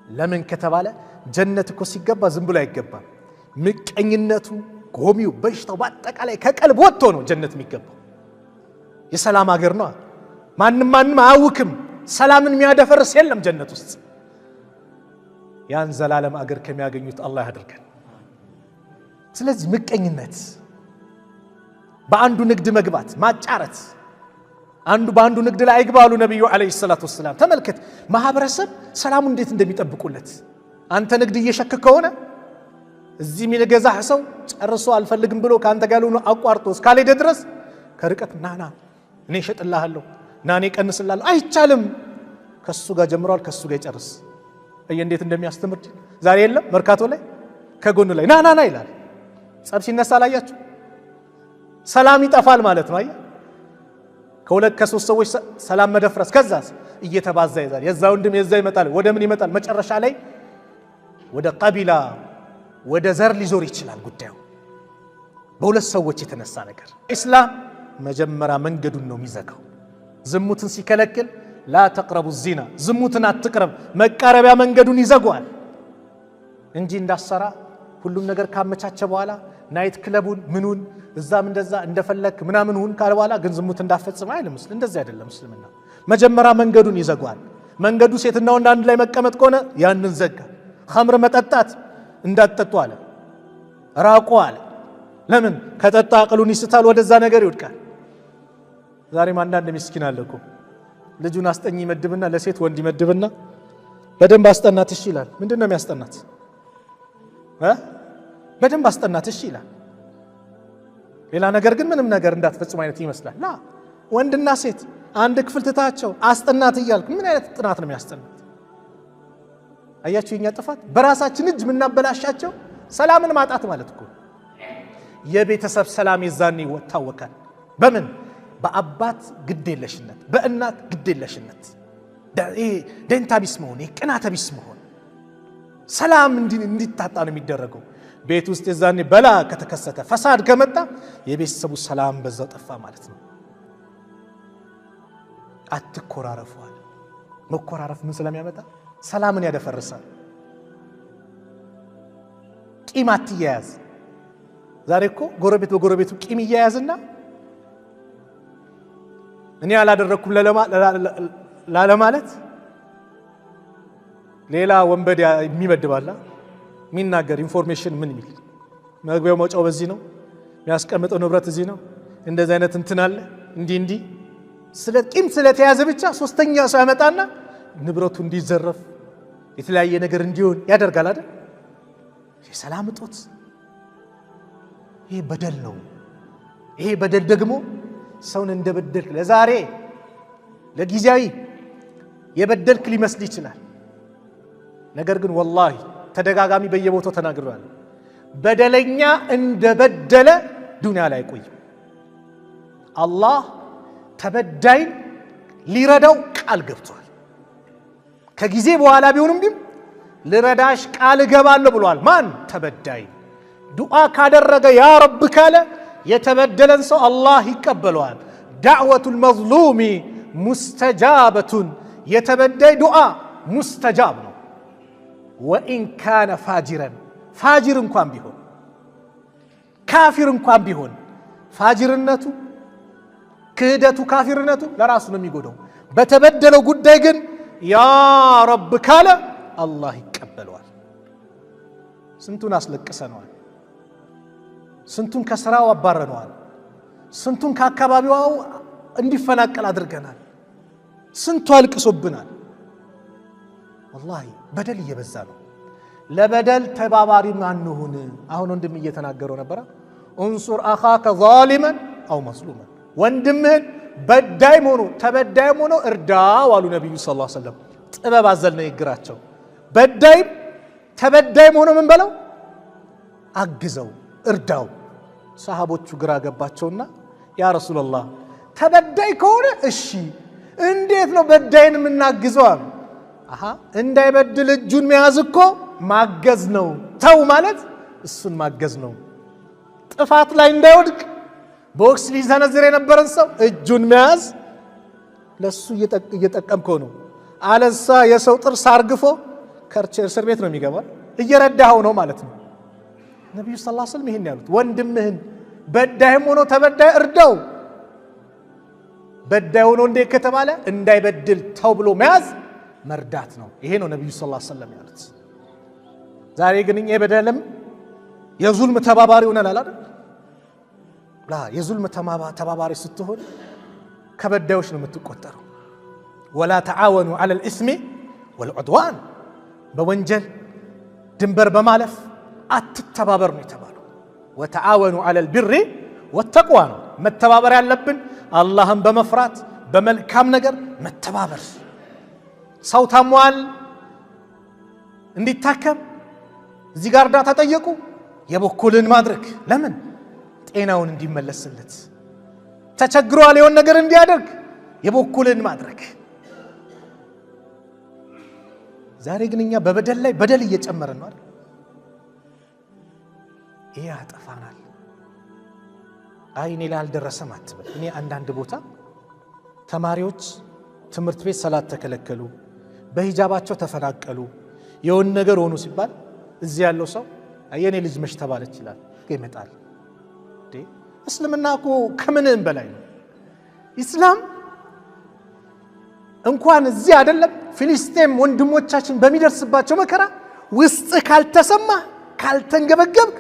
ለምን ከተባለ ጀነት እኮ ሲገባ ዝም ብሎ አይገባም። ምቀኝነቱ፣ ጎሚው፣ በሽታው በአጠቃላይ ከቀልብ ወጥቶ ነው ጀነት የሚገባው። የሰላም ሀገር ነው። ማንም አያውክም። ሰላምን የሚያደፈርስ የለም ጀነት ውስጥ። ያን ዘላለም አገር ከሚያገኙት አላህ ያድርገን። ስለዚህ ምቀኝነት፣ በአንዱ ንግድ መግባት፣ ማጫረት፣ አንዱ በአንዱ ንግድ ላይ አይግባሉ ነብዩ አለይሂ ሰላቱ ወሰላም። ተመልከት ማህበረሰብ ሰላሙ እንዴት እንደሚጠብቁለት። አንተ ንግድ እየሸክ ከሆነ እዚህ የሚገዛህ ሰው ጨርሶ አልፈልግም ብሎ ካንተ ጋር ሆኖ አቋርጦ እስካልሄደ ድረስ ከርቀት ናና እኔ እሸጥልሃለሁ ና እኔ ቀንስልሃለሁ አይቻልም። ከሱ ጋር ጀምሯል፣ ከሱ ጋር ይጨርስ። እንዴት እንደሚያስተምር ዛሬ የለም መርካቶ ላይ ከጎኑ ላይ ና ይላል። ጸብ ሲነሳ አላያችሁ? ሰላም ይጠፋል ማለት ነው። አየህ ከሁለት ከሶስት ሰዎች ሰላም መደፍረስ፣ ከዛስ እየተባዛ ይዛል። የዛ ወንድም የዛ ይመጣል። ወደ ምን ይመጣል? መጨረሻ ላይ ወደ ቀቢላ ወደ ዘር ሊዞር ይችላል ጉዳዩ በሁለት ሰዎች የተነሳ ነገር። ኢስላም መጀመሪያ መንገዱን ነው የሚዘጋው። ዝሙትን ሲከለክል ላ ተቅረቡ ዚና፣ ዝሙትን አትቅረብ፣ መቃረቢያ መንገዱን ይዘጓል እንጂ እንዳሰራ ሁሉም ነገር ካመቻቸ በኋላ ናይት ክለቡን ምኑን እዛም እንደዛ እንደፈለክ ምናምን ሁን ካለ በኋላ ግን ዝሙት እንዳፈጽም አይልም። ምስል እንደዚህ አይደለም እስልምና። መጀመሪያ መንገዱን ይዘጓል። መንገዱ ሴትና ወንድ አንድ ላይ መቀመጥ ከሆነ ያንን ዘጋ። ኸምር መጠጣት እንዳትጠጡ አለ፣ ራቁ አለ። ለምን? ከጠጣ አቅሉን ይስታል፣ ወደዛ ነገር ይወድቃል። ዛሬም አንዳንድ ምስኪን አለ እኮ ልጁን አስጠኝ ይመድብና ለሴት ወንድ ይመድብና በደንብ አስጠናት እሺ ይላል። ምንድነው የሚያስጠናት? በደንብ አስጠናት እሺ ይላል። ሌላ ነገር ግን ምንም ነገር እንዳትፈጽም አይነት ይመስላል። ላ ወንድና ሴት አንድ ክፍል ትታቸው አስጠናት እያልክ ምን አይነት ጥናት ነው የሚያስጠናት? አያችሁ የኛ ጥፋት በራሳችን እጅ ምናበላሻቸው ሰላምን ማጣት ማለት እኮ። የቤተሰብ ሰላም የዛኔ ይታወቃል። በምን? በአባት ግዴለሽነት፣ በእናት ግዴለሽነት፣ ደንታ ቢስ መሆን፣ ቅናተ ቢስ መሆን ሰላም እንዲታጣ ነው የሚደረገው። ቤት ውስጥ የዛኔ በላ ከተከሰተ ፈሳድ ከመጣ የቤተሰቡ ሰላም በዛው ጠፋ ማለት ነው። አትኮራረፉ። መኮራረፍ ምን ስለሚያመጣ? ሰላምን ያደፈርሳል። ቂም አትያያዝ። ዛሬ እኮ ጎረቤት በጎረቤቱ ቂም ይያያዝና እኔ አላደረኩም ላለማለት ሌላ ወንበዴ የሚመድባላ የሚናገር ኢንፎርሜሽን ምን የሚል መግቢያው መውጫው በዚህ ነው፣ የሚያስቀምጠው ንብረት እዚህ ነው፣ እንደዚህ አይነት እንትን አለ እንዲህ ስለ ቂም ስለተያዘ ብቻ ሶስተኛ ሰው ያመጣና ንብረቱ እንዲዘረፍ የተለያየ ነገር እንዲሆን ያደርጋል አይደል? የሰላም እጦት ይሄ በደል ነው። ይሄ በደል ደግሞ ሰውን እንደበደልክ ለዛሬ ለጊዜያዊ የበደልክ ሊመስል ይችላል። ነገር ግን ወላሂ ተደጋጋሚ በየቦታው ተናግረዋል። በደለኛ እንደበደለ ዱንያ ላይ አይቆይም። አላህ ተበዳይን ሊረዳው ቃል ገብቷል። ከጊዜ በኋላ ቢሆንም ግን ልረዳሽ ቃል እገባለሁ ብሏል። ማን? ተበዳይ ዱዓ ካደረገ ያ ረብ ካለ የተበደለን ሰው አላህ ይቀበለዋል። ዳዕወቱል መዝሉሚ ሙስተጃበቱን፣ የተበዳይ ዱዓ ሙስተጃብ ነው። ወኢን ካነ ፋጅረን፣ ፋጅር እንኳን ቢሆን ካፊር እንኳን ቢሆን ፋጅርነቱ ክህደቱ ካፊርነቱ ለራሱ ነው የሚጎዳው። በተበደለው ጉዳይ ግን ያ ረብ ካለ አላህ ይቀበለዋል። ስንቱን አስለቅሰነዋል፣ ስንቱን ከስራው አባረነዋል፣ ስንቱን ከአካባቢው እንዲፈናቀል አድርገናል፣ ስንቱ አልቅሶብናል። ወላሂ በደል እየበዛ ነው። ለበደል ተባባሪ ማንሁን። አሁን ወንድም እየተናገረው ነበረ። እንሱር አኻከ ዛሊመን አው መዝሉመን፣ ወንድምህን በዳይም ሆኖ ተበዳይም ሆኖ እርዳው አሉ ነቢዩ ሰለላሁ ዐለይሂ ወሰለም። ጥበብ አዘል ንግግራቸው። በዳይም ተበዳይም ሆኖ ምን በለው አግዘው፣ እርዳው። ሰሃቦቹ ግራ ገባቸውና ያ ረሱላላህ ተበዳይ ከሆነ እሺ እንዴት ነው በዳይን የምናግዘው አሉ። እንዳይበድል እጁን መያዝ እኮ ማገዝ ነው። ተው ማለት እሱን ማገዝ ነው። ጥፋት ላይ እንዳይወድቅ ቦክስ ሊዘነዝር የነበረን ሰው እጁን መያዝ ለሱ እየጠቀምከው ነው። አለሳ የሰው ጥርስ አርግፎ ከርቸር እስር ቤት ነው የሚገባው። እየረዳኸው ነው ማለት ነው። ነብዩ ሰለላሁ ዐለይሂ ወሰለም ይሄን ያሉት ወንድምህን በዳይም ሆኖ ተበዳይ እርዳው። በዳይ ሆኖ እንደ ከተባለ እንዳይበድል ተው ብሎ መያዝ መርዳት ነው። ይሄ ነው ነብዩ ሰለላሁ ዐለይሂ ወሰለም ያሉት። ዛሬ ግን እኛ የበደልም የዙልም ተባባሪ ሆነናል አይደል? ላ የዙልም ተባባሪ ስትሆን ከበዳዮች ነው የምትቆጠረው። ወላ ተዓወኑ ዐለል ኢስሚ ወልዑድዋን፣ በወንጀል ድንበር በማለፍ አትተባበር ነው የተባለው። ወተዓወኑ ዐለል ቢሪ ወተቅዋ ነው መተባበር ያለብን። አላህን በመፍራት በመልካም ነገር መተባበር። ሰው ታሟል እንዲታከም እዚህ ጋር እርዳታ ጠየቁ፣ የበኩልን ማድረግ። ለምን? ጤናውን እንዲመለስለት። ተቸግሯል የሆነ ነገር እንዲያደርግ የበኩልን ማድረግ። ዛሬ ግን እኛ በበደል ላይ በደል እየጨመረ ነው አይደል? ይሄ ያጠፋናል። እኔ ላይ አልደረሰም አትበል። እኔ አንዳንድ ቦታ ተማሪዎች ትምህርት ቤት ሰላት ተከለከሉ፣ በሂጃባቸው ተፈናቀሉ፣ የሆነ ነገር ሆኑ ሲባል እዚህ ያለው ሰው የኔ ልጅ መች ተባለች ይላል። ይመጣል። እስልምና እኮ ከምንም በላይ ነው። ኢስላም እንኳን እዚህ አይደለም ፊሊስጤም ወንድሞቻችን በሚደርስባቸው መከራ ውስጥ ካልተሰማ ካልተንገበገብክ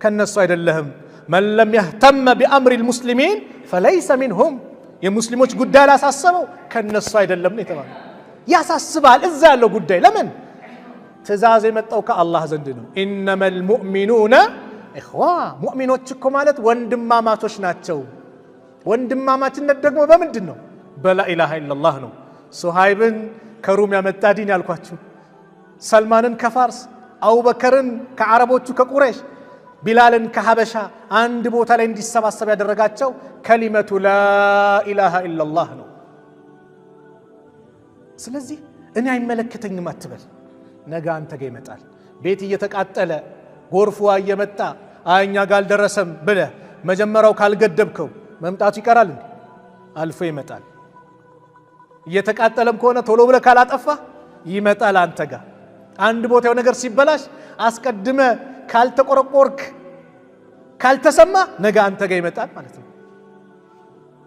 ከነሱ አይደለህም። መን ለም የህተመ ቢአምሪ ልሙስሊሚን ፈለይሰ ሚንሁም፣ የሙስሊሞች ጉዳይ ላሳሰበው ከነሱ አይደለም ነው የተባለው። ያሳስባል እዛ ያለው ጉዳይ። ለምን? ትእዛዝ የመጣው ከአላህ ዘንድ ነው። ኢነመል ሙእሚኑነ ኢኽዋ፣ ሙእሚኖች እኮ ማለት ወንድማማቾች ናቸው። ወንድማማችነት ደግሞ በምንድን ነው? በላኢላሃ ኢለላህ ነው። ሱሃይብን ከሩም ያመጣ ዲን ያልኳችሁ፣ ሰልማንን ከፋርስ፣ አቡበከርን ከዓረቦቹ ከቁረይሽ፣ ቢላልን ከሀበሻ አንድ ቦታ ላይ እንዲሰባሰብ ያደረጋቸው ከሊመቱ ላኢላሃ ኢለላህ ነው። ስለዚህ እኔ አይመለከተኝም አትበል። ነገ አንተ ጋር ይመጣል። ቤት እየተቃጠለ ጎርፉ እየመጣ አይኛ ጋር አልደረሰም ብለህ መጀመሪያው ካልገደብከው መምጣቱ ይቀራል እንዴ? አልፎ ይመጣል። እየተቃጠለም ከሆነ ቶሎ ብለህ ካላጠፋ ይመጣል አንተ ጋር። አንድ ቦታው ነገር ሲበላሽ አስቀድመ ካልተቆረቆርክ ካልተሰማ ነገ አንተ ጋር ይመጣል ማለት ነው።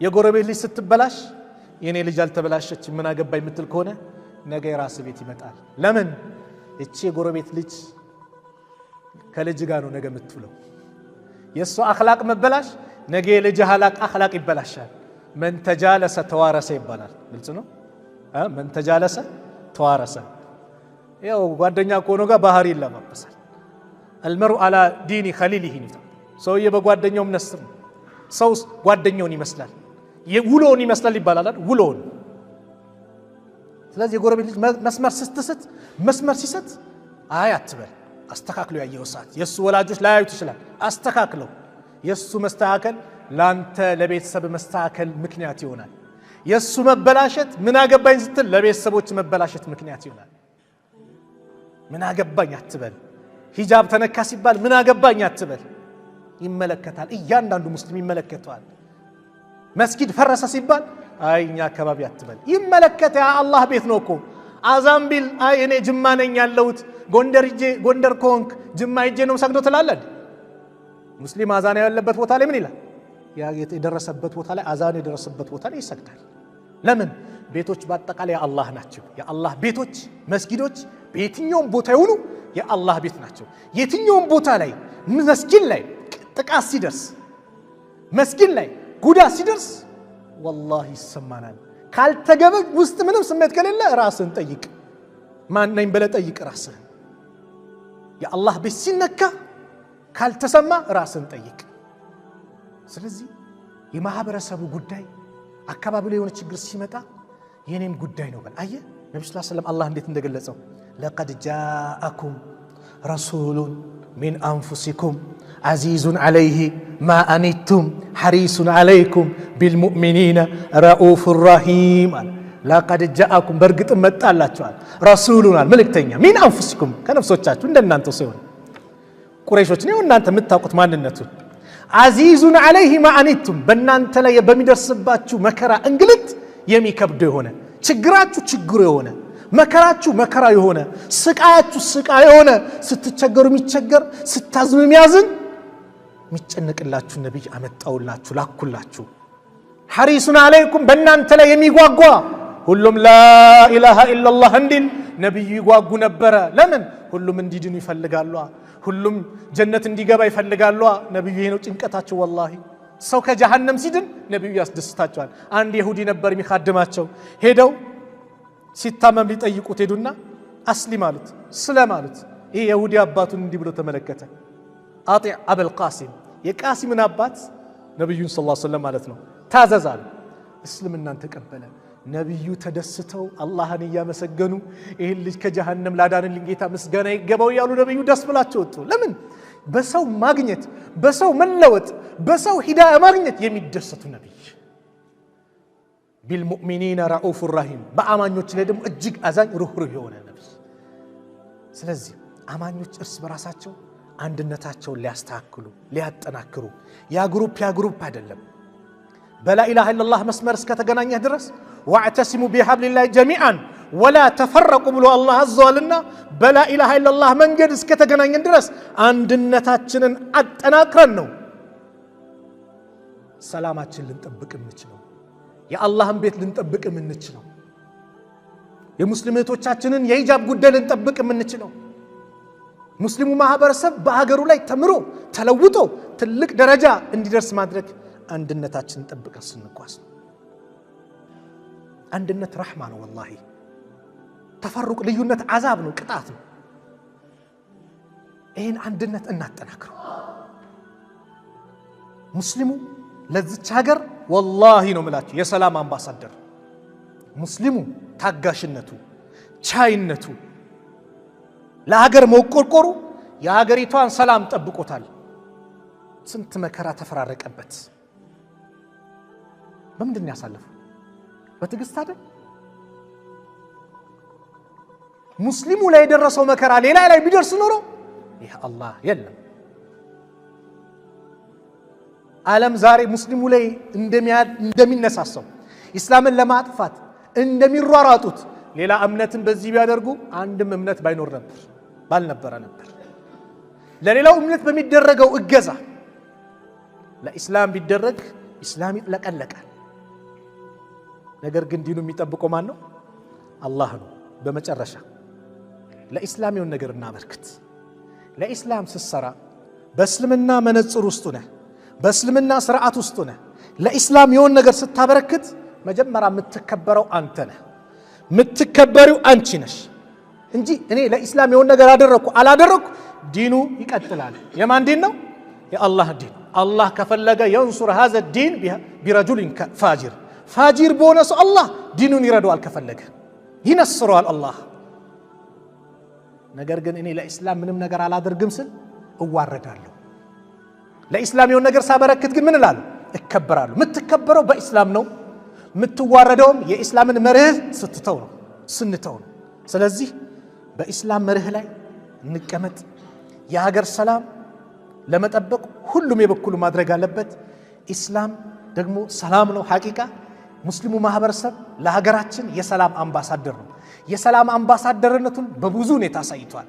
የጎረቤት ልጅ ስትበላሽ የኔ ልጅ አልተበላሸች ምን አገባኝ የምትል ከሆነ ነገ የራስ ቤት ይመጣል። ለምን? እቺ የጎረቤት ልጅ ከልጅ ጋር ነው ነገ የምትውለው። የሷ አኽላቅ መበላሽ ነገ የልጅ አኽላቅ ይበላሻል። መን ተጃለሰ ተዋረሰ ይባላል። ግልጽ ነው። መን ተጃለሰ ተዋረሰ። ያው ጓደኛ ከሆነ ጋር ባህሪ ይለማመሳል። አልመርኡ አላ ዲኒ ኸሊሊሂ ሰውዬ በጓደኛው ነስር ነው። ሰው ጓደኛውን ይመስላል ውሎውን ይመስላል ይባላል። ውሎውን። ስለዚህ የጎረቤት ልጅ መስመር ስትስት መስመር ሲሰት አይ አትበል፣ አስተካክለው ያየው ሰዓት የሱ ወላጆች ላያዩት ይችላል። አስተካክለው። የሱ መስተካከል ላንተ ለቤተሰብ መስተካከል ምክንያት ይሆናል። የሱ መበላሸት ምን አገባኝ ስትል ለቤተሰቦች መበላሸት ምክንያት ይሆናል። ምን አገባኝ አትበል። ሂጃብ ተነካ ሲባል ምን አገባኝ አትበል። ይመለከታል። እያንዳንዱ ሙስሊም ይመለከተዋል። መስጊድ ፈረሰ ሲባል አይ እኛ አካባቢ አትበል። ይመለከታ። አላህ ቤት ነው እኮ። አዛን ቢል አይ እኔ ጅማ ነኝ ያለሁት ጎንደር ኮንክ ጅማ ሄጄ ነው ሰግዶ ትላለህ። ሙስሊም አዛን ያለበት ቦታ ላይ ምን ይላል? ያ የደረሰበት ቦታ ላይ አዛን የደረሰበት ቦታ ላይ ይሰግዳል። ለምን? ቤቶች በአጠቃላይ የአላህ ናቸው። የአላህ ቤቶች መስጊዶች በየትኛውም ቦታ ይሁኑ የአላህ ቤት ናቸው። የትኛውም ቦታ ላይ መስጊድ ላይ ጥቃት ሲደርስ መስጊድ ላይ ጉዳት ሲደርስ ወላሂ ይሰማናል። ካልተገበ ውስጥ ምንም ስሜት ከሌለ ራስን ጠይቅ። ማን ነኝ ብለህ ጠይቅ ራስህን። የአላህ ቤት ሲነካ ካልተሰማ ራስን ጠይቅ። ስለዚህ የማህበረሰቡ ጉዳይ አካባቢ ላይ የሆነ ችግር ሲመጣ የኔም ጉዳይ ነው በል። አየህ ነብዩ ሰለላሁ ዐለይሂ ወሰለም አላህ እንዴት እንደገለጸው ለቀድ ጃአኩም ረሱሉን ሚን አንፉሲኩም አዚዙን ዐለይሂ ማ አኒቱም ሐሪሱን ዐለይኩም ቢልሙእሚኒነ ረኡፍ ረሂም። ለቀድ ጃአኩም በእርግጥ መጣላችኋል ረሱሉን መልእክተኛ ሚን አንፉሲኩም ከነፍሶቻችሁ እንደናንተ ሲሆን ቁረይሾች ነው እናንተ የምታውቁት ማንነቱን አዚዙን ዐለይሂ ማ አኒቱም በእናንተ ላይ በሚደርስባችሁ መከራ እንግልት የሚከብደው የሆነ ችግራችሁ ችግሩ የሆነ መከራችሁ መከራ የሆነ ስቃያችሁ ስቃይ የሆነ ስትቸገሩ የሚቸገር ስታዝኑ የሚያዝን የሚጨነቅላችሁ ነብይ አመጣውላችሁ ላኩላችሁ። ሐሪሱን ዐለይኩም በእናንተ ላይ የሚጓጓ ሁሉም ላኢላሃ ኢላላህ እንዲል ነብዩ ይጓጉ ነበረ። ለምን? ሁሉም እንዲድኑ ይፈልጋሉ። ሁሉም ጀነት እንዲገባ ይፈልጋሉ። ነብዩ ይሄ ነው ጭንቀታቸው። ወላሂ ሰው ከጀሃነም ሲድን ነብዩ ያስደስታቸዋል። አንድ ይሁዲ ነበር የሚखाድማቸው። ሄደው ሲታመም ሊጠይቁት ሄዱና አስሊም አሉት፣ ስለም አሉት። ይሄ ይሁዲ አባቱን እንዲህ ብሎ ተመለከተ። አጢዕ አበል ቃሲም የቃሲምን አባት ነብዩን ሰለላሁ ዐለይሂ ወሰለም ማለት ነው ታዘዛል። እስልምናን ተቀበለ። ነብዩ ተደስተው አላህን እያመሰገኑ ይሄን ልጅ ከጀሃነም ላዳንልኝ ጌታ ምስጋና ይገባው ያሉ ነብዩ ደስ ብላቸው ወጡ። ለምን? በሰው ማግኘት በሰው መለወጥ በሰው ሂዳያ ማግኘት የሚደሰቱ ነብይ። ቢልሙእሚኒነ ረኡፍ ረሂም በአማኞች ላይ ደግሞ እጅግ አዛኝ ሩህሩህ የሆነ ነብይ። ስለዚህ አማኞች እርስ በራሳቸው አንድነታቸውን ሊያስተካክሉ ሊያጠናክሩ ያ ግሩፕ አይደለም። በላኢላሃ ኢላላህ መስመር እስከተገናኘህ ድረስ ወዕተሲሙ ቢሐብሊላህ ጀሚዓን ወላ ተፈረቁ ብሎ አላህ አዘዋልና በላኢላሃ ኢላላህ መንገድ እስከተገናኘን ድረስ አንድነታችንን አጠናክረን ነው ሰላማችን ልንጠብቅ የምንችለው፣ የአላህን ቤት ልንጠብቅ የምንችለው፣ የሙስሊም እህቶቻችንን የሂጃብ ጉዳይ ልንጠብቅ የምንችለው። ሙስሊሙ ማህበረሰብ በሀገሩ ላይ ተምሮ ተለውጦ ትልቅ ደረጃ እንዲደርስ ማድረግ አንድነታችንን ጠብቀን ስንጓዝ ነው። አንድነት ረሕማ ነው። ወላሂ ተፈሩቅ ልዩነት አዛብ ነው፣ ቅጣት ነው። ይህን አንድነት እናጠናክረው። ሙስሊሙ ለዚች ሀገር ወላሂ ነው ምላችሁ የሰላም አምባሳደር። ሙስሊሙ ታጋሽነቱ፣ ቻይነቱ፣ ለሀገር መቆርቆሩ የሀገሪቷን ሰላም ጠብቆታል። ስንት መከራ ተፈራረቀበት። በምንድን ያሳለፈው? በትዕግስት አይደል? ሙስሊሙ ላይ የደረሰው መከራ ሌላ ላይ ቢደርስ ኖሮ ይህ አላህ የለም። ዓለም ዛሬ ሙስሊሙ ላይ እንደሚነሳሰው ኢስላምን ለማጥፋት እንደሚሯሯጡት ሌላ እምነትን በዚህ ቢያደርጉ አንድም እምነት ባይኖር ነበር ባልነበረ ነበር። ለሌላው እምነት በሚደረገው እገዛ ለኢስላም ቢደረግ ኢስላም ይጥለቀለቃል። ነገር ግን ዲኑ የሚጠብቀው ማን ነው? አላህ ነው። በመጨረሻ ለኢስላም የሆነ ነገር እናበርክት። ለኢስላም ስትሰራ በእስልምና መነጽር ውስጥ ነህ፣ በእስልምና ስርዓት ውስጥ ነህ። ለኢስላም የሆነ ነገር ስታበረክት መጀመሪያ የምትከበረው አንተ ነህ፣ የምትከበሪው አንቺ ነሽ እንጂ እኔ ለኢስላም የሆነ ነገር አደረኩ አላደረኩ ዲኑ ይቀጥላል። የማን ዲን ነው? የአላህ ዲን። አላህ ከፈለገ የንሱር ሀዘ ዲን ቢረጁሊን ፋጂር፣ ፋጂር በሆነ ሰው አላህ ዲኑን ይረዳዋል፣ ከፈለገ ይነስረዋል አላህ። ነገር ግን እኔ ለኢስላም ምንም ነገር አላደርግም ስል እዋረዳለሁ። ለኢስላም የሆነ ነገር ሳበረክት ግን ምን እላለሁ? እከበራለሁ። የምትከበረው በኢስላም ነው፣ የምትዋረደውም የኢስላምን መርህ ስትተው ነው፣ ስንተው ነው። ስለዚህ በኢስላም መርህ ላይ እንቀመጥ። የሀገር ሰላም ለመጠበቅ ሁሉም የበኩሉ ማድረግ አለበት። ኢስላም ደግሞ ሰላም ነው። ሐቂቃ ሙስሊሙ ማህበረሰብ ለሀገራችን የሰላም አምባሳደር ነው። የሰላም አምባሳደርነቱን በብዙ ሁኔታ አሳይቷል።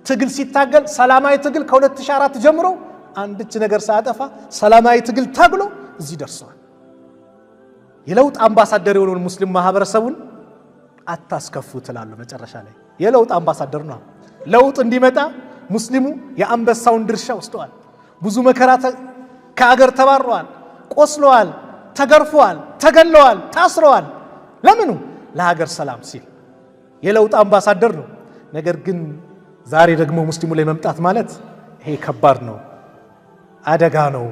ትግል ሲታገል ሰላማዊ ትግል ከ2004 ጀምሮ አንድች ነገር ሳያጠፋ ሰላማዊ ትግል ታግሎ እዚህ ደርሷል። የለውጥ አምባሳደር የሆነውን ሙስሊም ማህበረሰቡን አታስከፉ ትላለሁ። መጨረሻ ላይ የለውጥ አምባሳደር ነው። ለውጥ እንዲመጣ ሙስሊሙ የአንበሳውን ድርሻ ወስደዋል። ብዙ መከራ ከአገር ተባረዋል፣ ቆስለዋል፣ ተገርፈዋል፣ ተገለዋል፣ ታስረዋል። ለምኑ? ለሀገር ሰላም ሲል የለውጥ አምባሳደር ነው። ነገር ግን ዛሬ ደግሞ ሙስሊሙ ላይ መምጣት ማለት ይሄ ከባድ ነው፣ አደጋ ነው፣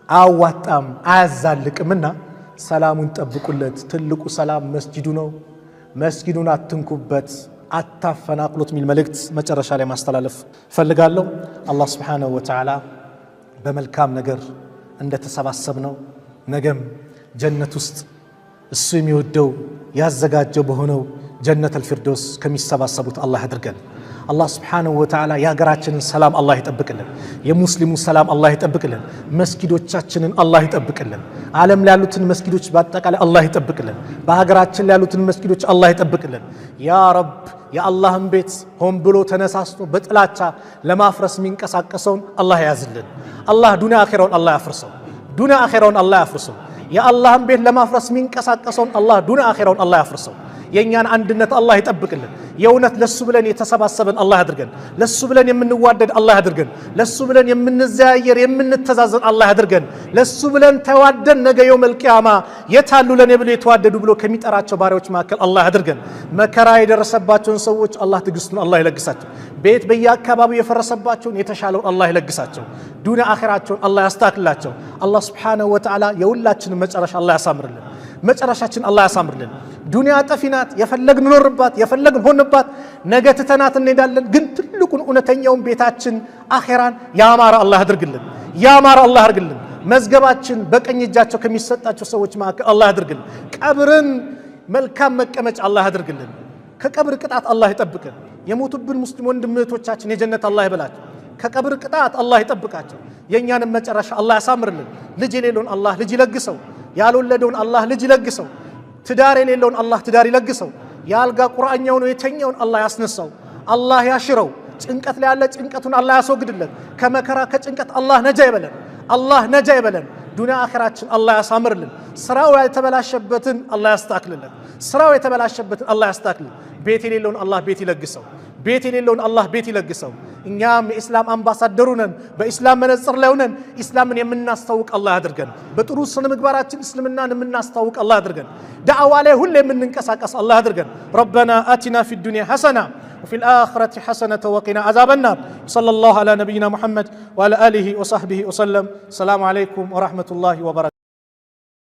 አያዋጣም፣ አያዛልቅምና ሰላሙን ጠብቁለት። ትልቁ ሰላም መስጂዱ ነው። መስጂዱን አትንኩበት፣ አታፈናቅሉት የሚል መልእክት መጨረሻ ላይ ማስተላለፍ ፈልጋለሁ። አላህ ስብሓነሁ ወተዓላ በመልካም ነገር እንደተሰባሰብ ነው ነገም ጀነት ውስጥ እሱ የሚወደው ያዘጋጀው በሆነው ጀነተል ፊርደውስ ከሚሰባሰቡት አላህ ያድርገን። አላህ ስብሓነሁ ወተዓላ የሀገራችንን ሰላም አላህ ይጠብቅልን። የሙስሊሙ ሰላም አላህ ይጠብቅልን። መስጊዶቻችንን አላህ ይጠብቅልን። ዓለም ላይ ያሉትን መስጊዶች በአጠቃላይ አላህ ይጠብቅልን። በሀገራችን ላይ ያሉትን መስጊዶች አላህ ይጠብቅልን። ያ ረብ የአላህን ቤት ሆን ብሎ ተነሳስቶ በጥላቻ ለማፍረስ የሚንቀሳቀሰውን አላህ ያዝልን። አላህ ዱንያ አኺራውን አላህ ያፍርሰው። ዱንያ አኺራውን አላህ ያፍርሰው። የአላህን ቤት ለማፍረስ የሚንቀሳቀሰውን አላህ ዱንያ አኺራውን አላህ ያፍርሰው። የእኛን አንድነት አላህ ይጠብቅልን። የእውነት ለሱ ብለን የተሰባሰበን አላህ ያድርገን። ለሱ ብለን የምንዋደድ አላህ ያድርገን። ለሱ ብለን የምንዘያየር የምንተዛዘን አላህ ያድርገን። ለሱ ብለን ተዋደን ነገ የውመል ቂያማ የታሉ ለኔ ብሎ የተዋደዱ ብሎ ከሚጠራቸው ባሪያዎች መካከል አላህ ያድርገን። መከራ የደረሰባቸውን ሰዎች አላህ ትዕግስቱን አላህ ይለግሳቸው። ቤት በየአካባቢው የፈረሰባቸውን የተሻለውን አላህ ይለግሳቸው። ዱንያ አኺራቸውን አላህ ያስተካክላቸው። አላህ ሱብሓነሁ ወተዓላ የሁላችንን መጨረሻ አላህ ያሳምርልን። መጨረሻችን አላህ ያሳምርልን። ዱንያ ጠፊናት፣ የፈለግን ኖርባት፣ የፈለግን ሆንባት፣ ነገ ትተናት እንሄዳለን። ግን ትልቁን እውነተኛውን ቤታችን አኺራን ያማረ አላህ ያድርግልን። ያማረ አላህ ያድርግልን። መዝገባችን በቀኝ እጃቸው ከሚሰጣቸው ሰዎች መካከል አላህ ያድርግልን። ቀብርን መልካም መቀመጫ አላህ ያድርግልን። ከቀብር ቅጣት አላህ ይጠብቅን። የሞቱብን ሙስሊም ወንድም እህቶቻችን የጀነት አላህ ይበላቸው። ከቀብር ቅጣት አላህ ይጠብቃቸው። የእኛንም መጨረሻ አላህ ያሳምርልን። ልጅ የሌለውን አላህ ልጅ ይለግሰው። ያልወለደውን አላህ ልጅ ይለግሰው። ትዳር የሌለውን አላህ ትዳር ይለግሰው። የአልጋ ቁርአኛውን የተኛውን አላህ ያስነሳው፣ አላህ ያሽረው። ጭንቀት ላይ ያለ ጭንቀቱን አላህ ያስወግድለት። ከመከራ ከጭንቀት አላህ ነጃ ይበለን። አላህ ነጃ ይበለን። ዱንያ አኺራችን አላህ ያሳምርልን። ስራው የተበላሸበትን አላህ ያስተካክልልን። ስራው የተበላሸበትን አላህ ያስተካክልልን። ቤት የሌለውን አላህ ቤት ይለግሰው። ቤት የሌለውን አላህ ቤት ይለግሰው። እኛም የኢስላም አምባሳደሩ ነን። በኢስላም መነጽር ላይ ሆነን ኢስላምን የምናስታውቅ አላህ ያድርገን። በጥሩ ስነ ምግባራችን እስልምናን የምናስታውቅ አላህ ያድርገን። ዳዕዋ ላይ ሁሌ የምንንቀሳቀስ አላህ ያድርገን። ረበና አቲና ፊ ዱንያ ሐሰና وفي الآخرة حسنة وقنا عذاب النار. صلى الله على نبينا محمد وعلى آله وصحبه وسلم. السلام عليكم ورحمة الله وبركاته.